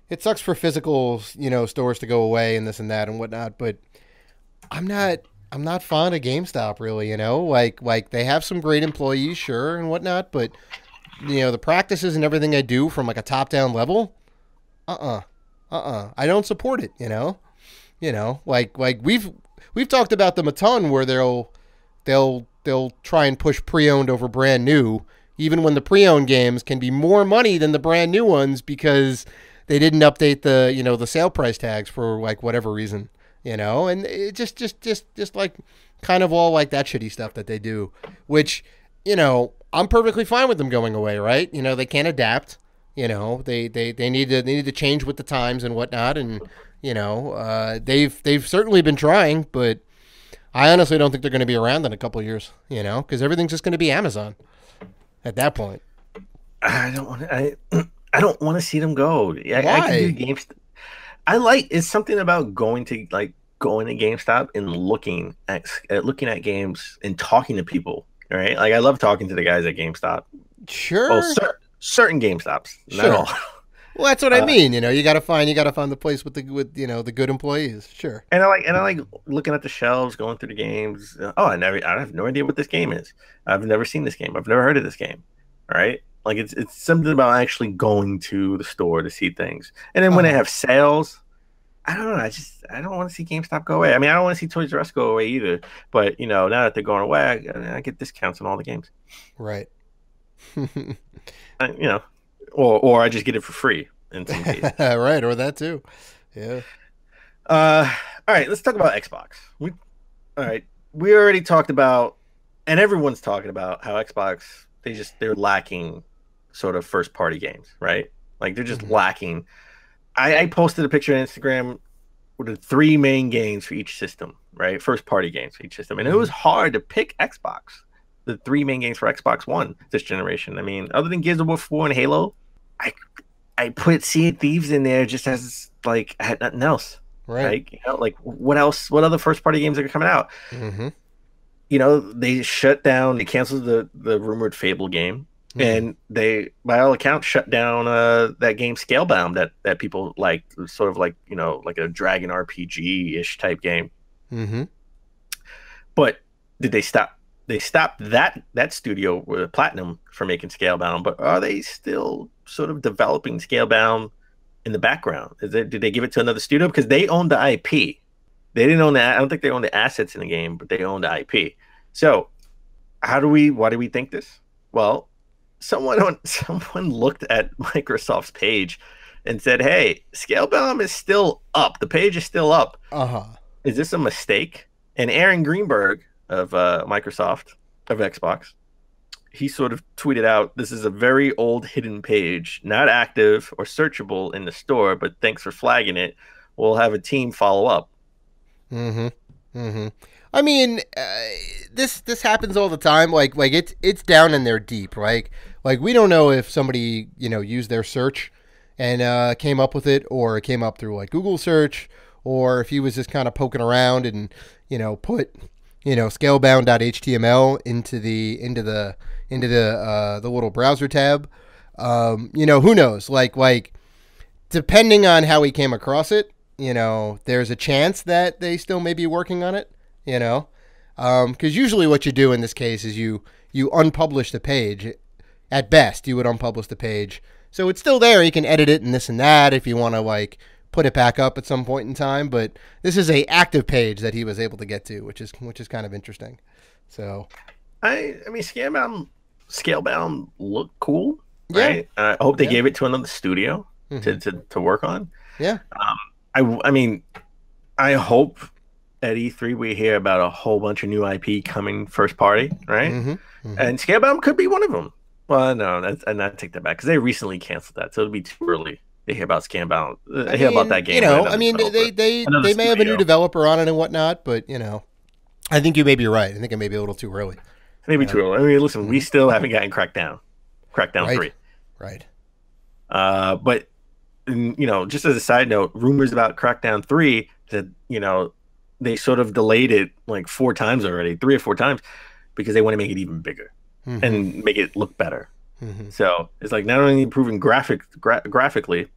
It sucks for physical, stores to go away and this and that and whatnot. But I'm not fond of GameStop, really. Like they have some great employees, sure, and whatnot. But the practices and everything I do from like a top down level, I don't support it. Like we've talked about them a ton, where they'll try and push pre-owned over brand new, even when the pre-owned games can be more money than the brand new ones because they didn't update the sale price tags for like whatever reason, and it just like kind of all like that shitty stuff that they do, which I'm perfectly fine with them going away, right? They can't adapt, they need to change with the times and whatnot, and they've certainly been trying, but I honestly don't think they're going to be around in a couple of years, because everything's just going to be Amazon at that point. I don't want to see them go. Why? I can do GameStop. It's something about going to GameStop and looking at games and talking to people, right? Like I love talking to the guys at GameStop. Sure. Oh, certain GameStops, not all. Well, that's what I mean. You got to find the place with the good employees. Sure. And I like looking at the shelves, going through the games. I have no idea what this game is. I've never seen this game. I've never heard of this game. right? Like it's something about actually going to the store to see things. And then when they have sales, I don't know. I don't want to see GameStop go away. I mean, I don't want to see Toys R Us go away either. But now that they're going away, I get discounts on all the games. Right. Or I just get it for free in some cases. Right, or that too. Yeah. All right, let's talk about Xbox. We already talked about, and everyone's talking about how Xbox they're lacking sort of first party games, right? Like they're just lacking. I posted a picture on Instagram with the 3 main games for each system, right? First party games for each system, and it was hard to pick Xbox. The 3 main games for Xbox One this generation. I mean, other than Gears of War 4 and Halo, I put Sea of Thieves in there just as like I had nothing else. Right. Like what else? What other first party games are coming out? They shut down. They canceled the rumored Fable game, and they, by all accounts, shut down that game Scalebound that people liked, sort of like like a Dragon RPG ish type game. But did they stop? They stopped that studio with Platinum for making Scalebound, but are they still sort of developing Scalebound in the background? Did they give it to another studio? Because they own the IP. They didn't own that. I don't think they own the assets in the game, but they own the IP. So why do we think this? Well, someone looked at Microsoft's page and said, "Hey, Scalebound is still up. The page is still up. Is this a mistake?" And Aaron Greenberg of Microsoft, of Xbox, he sort of tweeted out, "This is a very old hidden page, not active or searchable in the store, but thanks for flagging it. We'll have a team follow up." I mean, this happens all the time. Like it's down in there deep. Like we don't know if somebody used their search and came up with it, or it came up through like Google search, or if he was just kind of poking around and put scalebound.html into the little browser tab. Who knows? Like depending on how he came across it, there's a chance that they still may be working on it. Because usually what you do in this case is you unpublish the page. At best, you would unpublish the page, so it's still there. You can edit it and this and that if you want to like put it back up at some point in time. But this is a active page that he was able to get to, which is kind of interesting. So, I mean, Scalebound looked cool, right? I hope they gave it to another studio to work on. Yeah. I mean, I hope at E3 we hear about a whole bunch of new IP coming first party, right? And Scalebound could be one of them. Well, no, I take that back because they recently canceled that, so it'll be too early to hear about Scalebound. Hear about that game. They may have a new developer on it and whatnot, but I think you may be right. I think it may be a little too early. Maybe too early. I mean, listen, we still haven't gotten Crackdown 3. Right. But just as a side note, rumors about Crackdown 3 that they sort of delayed it like 4 times already, 3 or 4 times, because they want to make it even bigger and make it look better. So it's like not only improving graphically,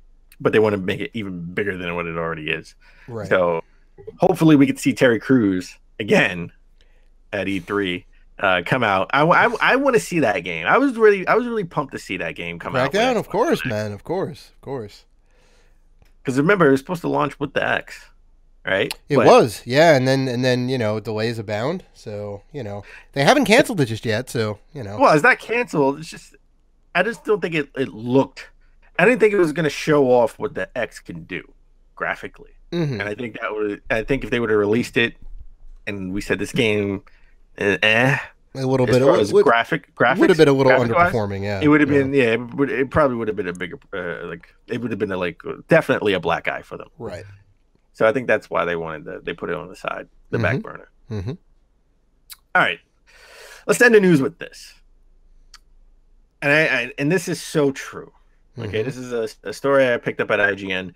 but they want to make it even bigger than what it already is. Right. So hopefully we could see Terry Crews again at E3 come out. I want to see that game. I was really pumped to see that game come out. Crackdown, of course, man, of course. Because remember, it was supposed to launch with the X. Right? It was, yeah, and then delays abound. So they haven't canceled it just yet. So well, it's not canceled. It's just I just don't think it looked. I didn't think it was going to show off what the X can do graphically. And I think if they would have released it, and we said this game, a little bit graphics would have been a little underperforming. Yeah, it would have been. Yeah, it probably would have been a bigger it would have been definitely a black eye for them. Right. So I think that's why they put it on the side, the back burner. All right, let's end the news with this. And this is so true. Okay, this is a story I picked up at IGN.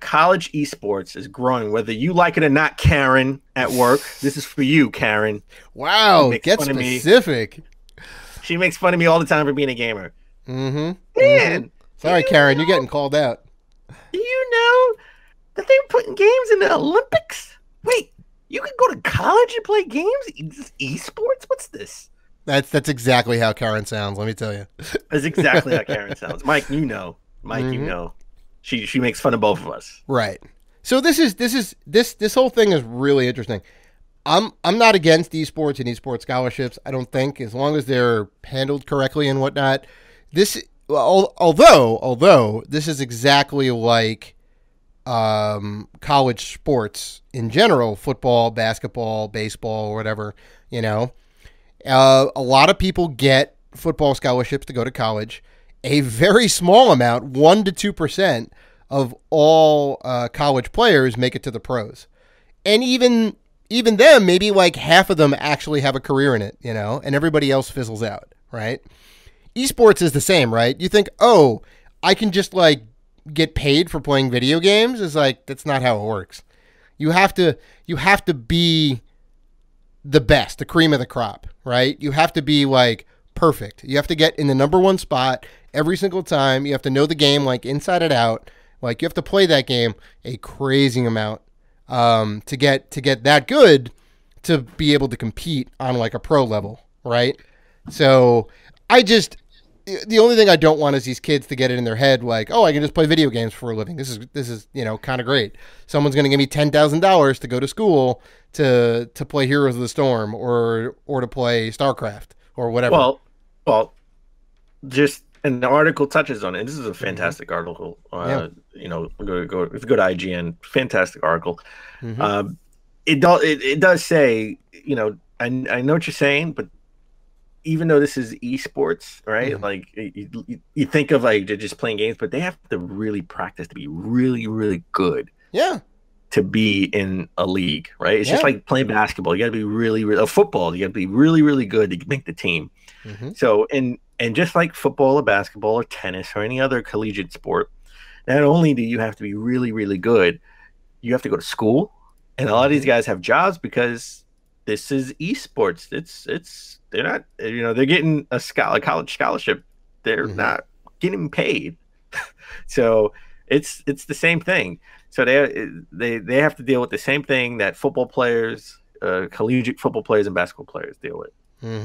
College eSports is growing, whether you like it or not, Karen, at work. This is for you, Karen. Wow, get specific. She makes fun of me all the time for being a gamer. Man. Sorry, Karen, you're getting called out. Do you know that they're putting games in the Olympics? Wait, you can go to college and play games? Esports? What's this? That's exactly how Karen sounds. Let me tell you. That's exactly how Karen sounds. Mike, you know. She makes fun of both of us. Right. So this whole thing is really interesting. I'm not against esports and esports scholarships. I don't think, as long as they're handled correctly and whatnot. Although this is exactly like college sports in general, football, basketball, baseball, or whatever. A lot of people get football scholarships to go to college. A very small amount, 1% to 2% of all college players make it to the pros. And even them, maybe like half of them actually have a career in it, and everybody else fizzles out, right? Esports is the same, right? You think, oh, I can just like get paid for playing video games? It's like, that's not how it works. You have to be the best, the cream of the crop, right? You have to be like perfect. You have to get in the number one spot every single time. You have to know the game like inside and out. Like you have to play that game a crazy amount to get that good to be able to compete on like a pro level, right? So the only thing I don't want is these kids to get it in their head like, oh, I can just play video games for a living. This is kind of great. Someone's going to give me $10,000 to go to school to play Heroes of the Storm or to play StarCraft or whatever. Well, just and the article touches on it. This is a fantastic article. Go to IGN. Fantastic article. It does say, I know what you're saying, but even though this is esports, right? Like you think of like they're just playing games, but they have to really practice to be really, really good. Yeah. To be in a league, right? It's just like playing basketball. You got to be really, really football. You got to be really, really good to make the team. So, and just like football or basketball or tennis or any other collegiate sport, not only do you have to be really, really good, you have to go to school. And a lot of these guys have jobs because this is esports. They're not, they're getting a college scholarship. They're not getting paid. So it's the same thing. So they have to deal with the same thing that football players, collegiate football players and basketball players deal with,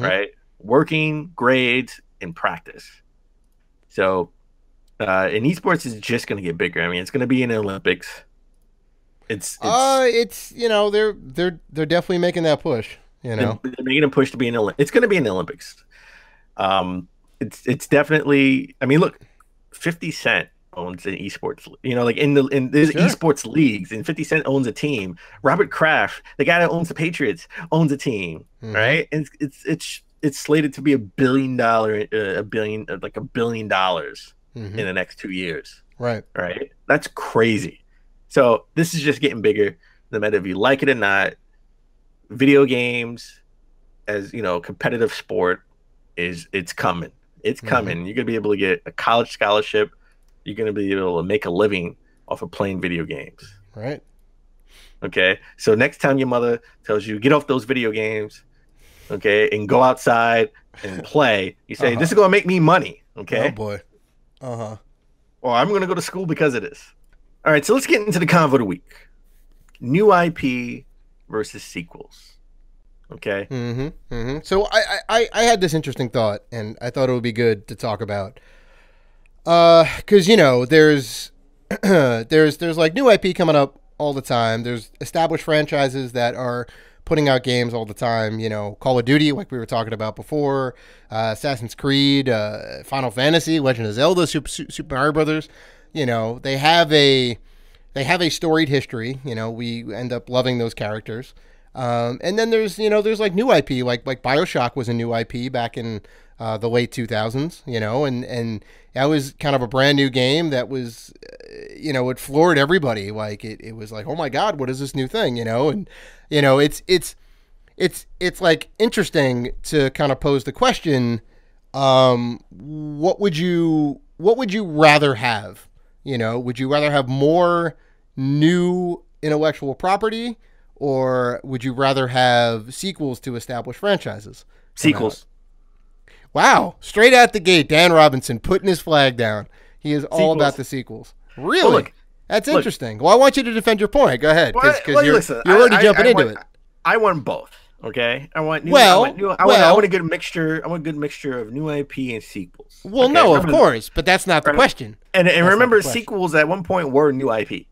right? Working, grades, and practice. So and esports is just going to get bigger. I mean, it's going to be in the Olympics. It's they're definitely making that push. They're making a push to be it's going to be in the Olympics. It's definitely. I mean, look, 50 Cent owns an esports. There's esports leagues, and 50 Cent owns a team. Robert Kraft, the guy that owns the Patriots, owns a team, right? And it's slated to be $1 billion in the next 2 years. Right. That's crazy. So this is just getting bigger. No matter if you like it or not, video games as competitive sport it's coming. It's coming. You're gonna be able to get a college scholarship. You're gonna be able to make a living off of playing video games. Right. Okay. So next time your mother tells you get off those video games, okay, and go outside and play, you say this is gonna make me money. Okay. Oh boy. Or I'm gonna go to school because of this. All right, so let's get into the convo of the week. New IP versus sequels. Okay. So I had this interesting thought, and I thought it would be good to talk about. Because there's there's like new IP coming up all the time. There's established franchises that are putting out games all the time. Call of Duty, like we were talking about before, Assassin's Creed, Final Fantasy, Legend of Zelda, Super Mario Brothers. They have a storied history. We end up loving those characters. And then there's like new IP, like BioShock was a new IP back in the late 2000s, and that was kind of a brand new game that was, it floored everybody. Like it was like, oh my God, what is this new thing? And it's like interesting to kind of pose the question, what would you rather have? Would you rather have more new intellectual property, or would you rather have sequels to established franchises? Sequels. Wow. Straight out the gate, Dan Robinson putting his flag down. He is all about the sequels. Really? Well, That's interesting. Well, I want you to defend your point. Go ahead, because you're already jumping into it. I want both. Okay, I want new. Well, I want a good mixture. I want a good mixture of new IP and sequels. Well, okay? no, of course, but that's not the Right. question. And That's remember, not the question. sequels at one point were new IP.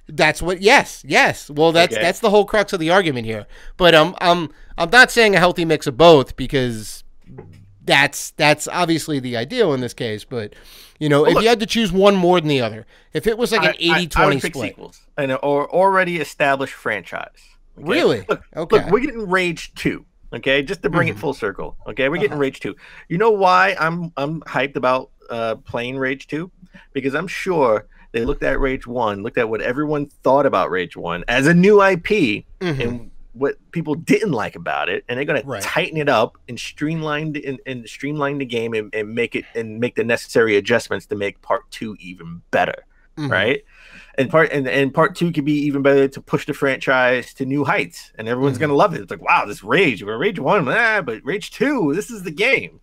That's what. Yes. Well, that's the whole crux of the argument here. But I'm not saying a healthy mix of both, because that's obviously the ideal in this case. But if you had to choose one more than the other, if it was like an 80-20 I would pick split, sequels or already established franchise. Okay? Really? Look, Okay. we're getting Rage 2. Okay, just to bring it full circle. Okay, we're getting Rage 2. You know why I'm hyped about playing Rage 2? Because I'm sure they looked at Rage 1, looked at what everyone thought about Rage 1 as a new IP, and what people didn't like about it, and they're going to tighten it up and streamline the game and make the necessary adjustments to make part 2 even better, right? And part 2 could be even better to push the franchise to new heights, and everyone's going to love it. It's like, wow, this Rage 1, but Rage 2, this is the game,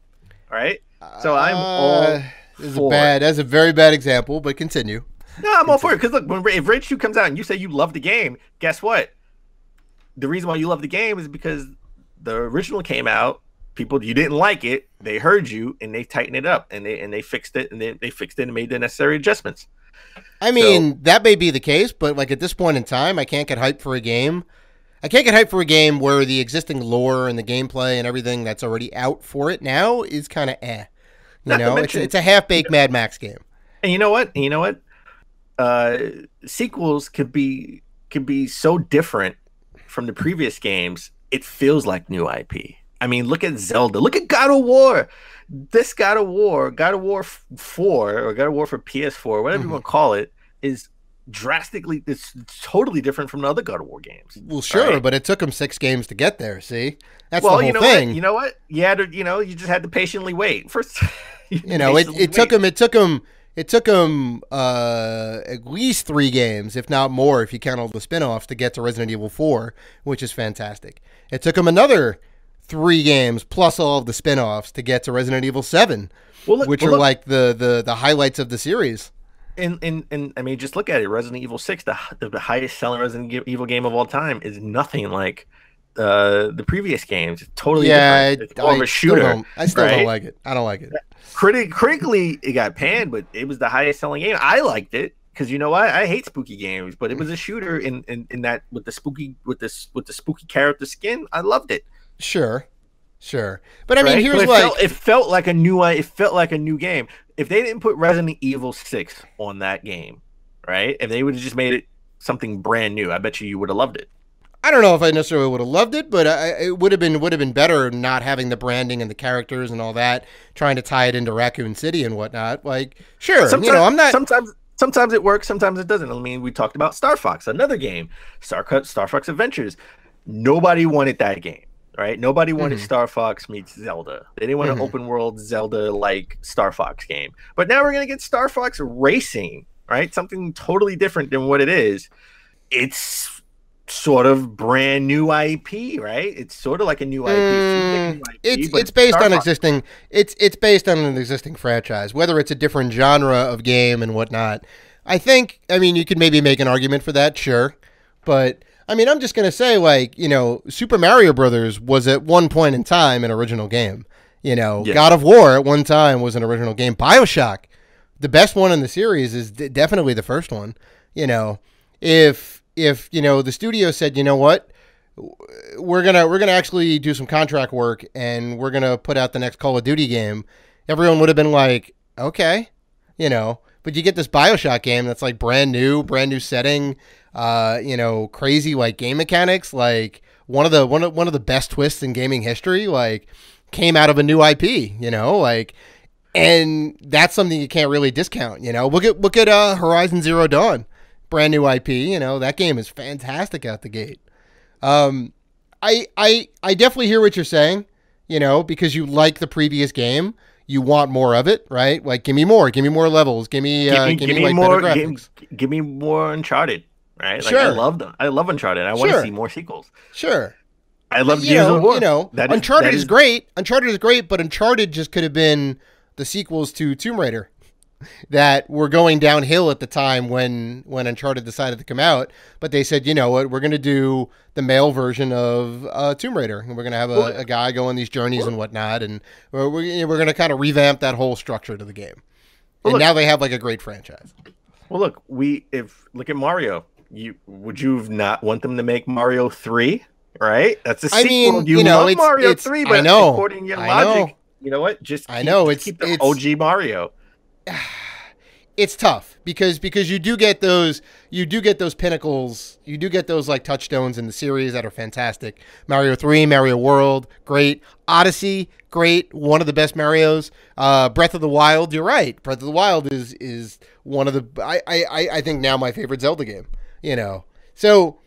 right? So I'm all for that's a very bad example, but continue. No, I'm all for it, because look, if Rage 2 comes out and you say you love the game, guess what? The reason why you love the game is because the original came out, you didn't like it, they heard you, and they tightened it up, and they fixed it, and they fixed it and made the necessary adjustments. I mean, that may be the case, but like at this point in time, I can't get hyped for a game. I can't get hyped for a game where the existing lore and the gameplay and everything that's already out for it now is kind of it's a half-baked Mad Max game. And you know what? Sequels could be so different from the previous games. It feels like new IP. I mean, look at Zelda. Look at God of War. This God of War 4, or God of War for PS4, whatever you want to call it, is it's totally different from the other God of War games. Well, sure, right? But it took them 6 games to get there. See, that's the whole thing. You know what? You just had to patiently wait. First, it took them at least 3 games, if not more, if you count all the spinoffs, to get to Resident Evil 4, which is fantastic. It took them another 3 games plus all of the spinoffs to get to Resident Evil 7, which are like the highlights of the series. And I mean, just look at it. Resident Evil 6, the highest selling Resident Evil game of all time, is nothing like the previous games. It's totally different. It's more of a shooter. I still don't like it. I don't like it. Critically, it got panned, but it was the highest selling game. I liked it because I hate spooky games, but it was a shooter in that with the spooky character skin. I loved it. Sure. But I mean, here's it felt like a new game. If they didn't put Resident Evil 6 on that game, right? If they would have just made it something brand new, I bet you would have loved it. I don't know if I necessarily would have loved it, but it would have been better not having the branding and the characters and all that, trying to tie it into Raccoon City and whatnot. Like, sure, I'm not. Sometimes it works, sometimes it doesn't. I mean, we talked about Star Fox, another game, Star Fox Adventures. Nobody wanted that game, right? Nobody wanted Star Fox meets Zelda. They didn't want an open world Zelda-like Star Fox game. But now we're gonna get Star Fox Racing, right? Something totally different than what it is. It's sort of brand new IP, right? It's sort of like a new IP. It's based on existing. It's based on an existing franchise, whether it's a different genre of game and whatnot. I mean, you could maybe make an argument for that, sure, but I mean, I'm just gonna say, like, Super Mario Brothers was at one point in time an original game. God of War at one time was an original game. BioShock, the best one in the series, is definitely the first one. If the studio said, you know what, we're gonna actually do some contract work and we're gonna put out the next Call of Duty game, everyone would have been like, okay, But you get this BioShock game that's like brand new setting, crazy like game mechanics, like one of the best twists in gaming history, like came out of a new IP, and that's something you can't really discount. Look at Horizon Zero Dawn. Brand new IP, that game is fantastic out the gate. I definitely hear what you're saying, because you like the previous game, you want more of it, right? Like, give me more levels, give me more better graphics. Give me more Uncharted, right? Like, sure. I love Uncharted. I want to see more sequels. Sure. I love Gears of War. Uncharted is great. Uncharted is great, but Uncharted just could have been the sequels to Tomb Raider. that were going downhill at the time when Uncharted decided to come out. But they said, you know what, we're going to do the male version of Tomb Raider, and we're going to have a guy go on these journeys and whatnot, and we're going to kind of revamp that whole structure to the game. And now they have like a great franchise. Well, look, look at Mario. Would you not want them to make Mario 3? Right? That's a sequel. I mean, you know, love Mario 3, but according to your logic, you know what? Just keep the OG Mario. It's tough because you do get those pinnacles, you do get those like touchstones in the series that are fantastic. Mario 3, Mario World, great. Odyssey, great, one of the best Marios. Breath of the Wild, you're right. Breath of the Wild is one of the I think now my favorite Zelda game. You know, so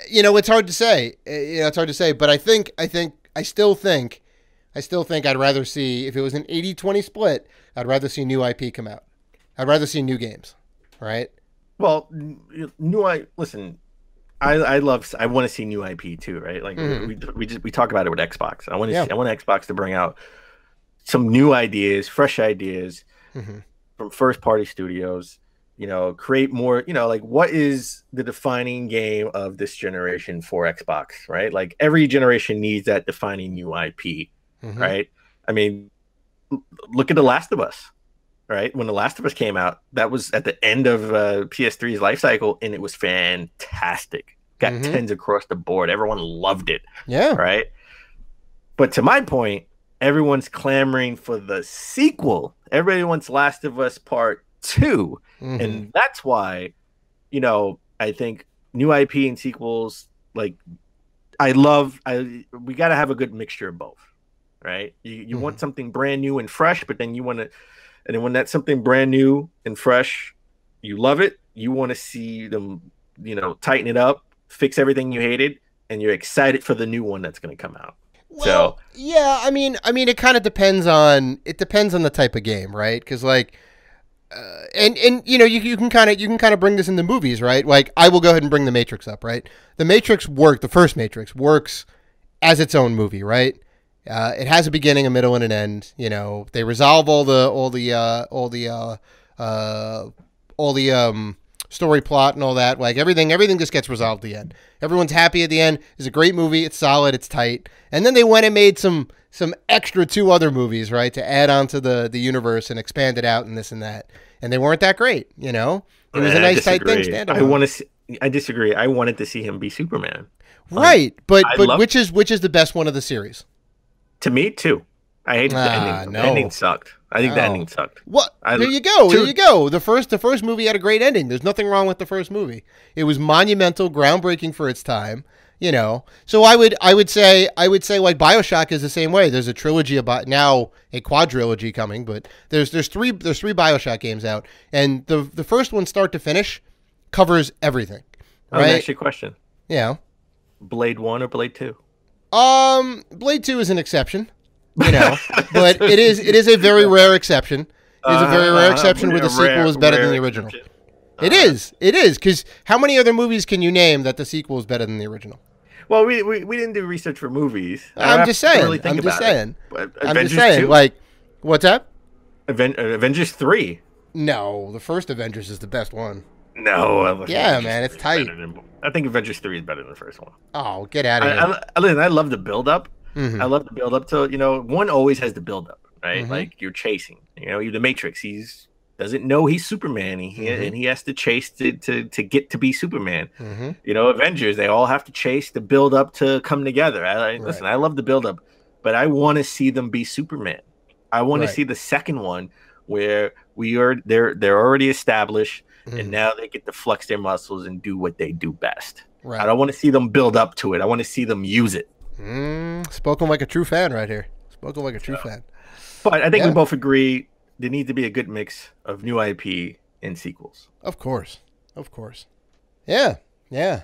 it's hard to say. But I still think I'd rather see, if it was an 80-20 split, I'd rather see new IP come out. I'd rather see new games, right? Well, listen, I want to see new IP too, right? Like we talk about it with Xbox. I want Xbox to bring out some new ideas, fresh ideas from first party studios. Create more, like what is the defining game of this generation for Xbox, right? Like every generation needs that defining new IP, right? I mean, look at The Last of Us, right? When The Last of Us came out, that was at the end of PS3's life cycle, and it was fantastic. Got tens across the board. Everyone loved it. Yeah. Right? But to my point, everyone's clamoring for the sequel. Everybody wants Last of Us Part 2. And that's why, I think new IP and sequels, like, we got to have a good mixture of both, right? You want something brand new and fresh, but then and then when that's something brand new and fresh, you love it. You want to see them, tighten it up, fix everything you hated, and you're excited for the new one that's going to come out. Well, yeah, I mean, it kind of depends on the type of game, right? Because like, you can kind of bring this into movies, right? Like, I will go ahead and bring The Matrix up, right? The first Matrix works as its own movie, right? It has a beginning, a middle, and an end. They resolve all the story plot and all that. Like everything just gets resolved at the end. Everyone's happy at the end. It's a great movie. It's solid. It's tight. And then they went and made some extra 2 other movies, right, to add on to the universe and expand it out and this and that. And they weren't that great. It was a nice tight thing. Standalone. I disagree. I wanted to see him be Superman. Right, but which is the best one of the series? To me, too. I hated the ending. No. The ending sucked. I think the ending sucked. What? There you go. The first movie had a great ending. There's nothing wrong with the first movie. It was monumental, groundbreaking for its time. So I would say like BioShock is the same way. There's a trilogy about now a quadrilogy coming, but there's three BioShock games out, and the first one start to finish covers everything. Right? Let me ask you a question. Yeah. Blade 1 or Blade 2? Blade 2 is an exception, but it is a very rare exception. It is a very rare exception where the sequel is better than the original. It is, because how many other movies can you name that the sequel is better than the original? Well, we didn't do research for movies. I'm just saying. Like, what's that? Avengers 3. No, the first Avengers is the best one. No. Yeah, man, it's tight. I think Avengers 3 is better than the first one. Oh, get out of here. I love the build-up. I love the build-up to, one always has the build-up, right? Like, you're chasing. The Matrix, doesn't know he's Superman, and he has to chase to get to be Superman. Avengers, they all have to chase to build up to come together. Listen, I love the build up, but I want to see them be Superman. I want to see the second one where they're already established, and now they get to flex their muscles and do what they do best. Right. I don't want to see them build up to it. I want to see them use it. Spoken like a true fan right here. Spoken like a true fan. But I think we both agree there needs to be a good mix of new IP and sequels. Of course. Yeah.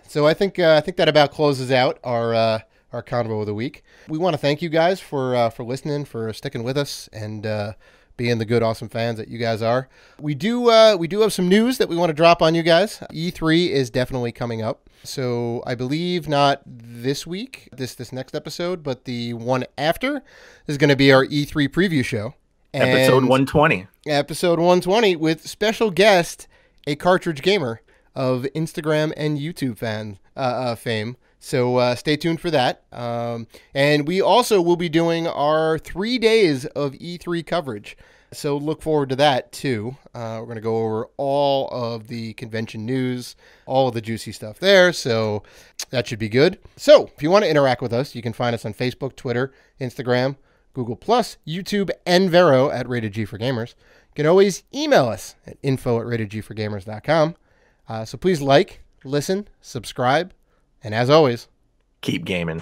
So I think that about closes out our convo of the week. We want to thank you guys for listening, for sticking with us, and being the good, awesome fans that you guys are. We do have some news that we want to drop on you guys. E3 is definitely coming up. So I believe not this week, this next episode, but the one after is going to be our E3 preview show. Episode 120. Episode 120 with special guest, a cartridge gamer of Instagram and YouTube fame. So stay tuned for that. And we also will be doing our 3 days of E3 coverage. So look forward to that too. We're going to go over all of the convention news, all of the juicy stuff there. So that should be good. So if you want to interact with us, you can find us on Facebook, Twitter, Instagram, Google+, YouTube, and Vero at Rated G for Gamers. You can always email us at info@ratedgforgamers.com. So please like, listen, subscribe, and as always, keep gaming.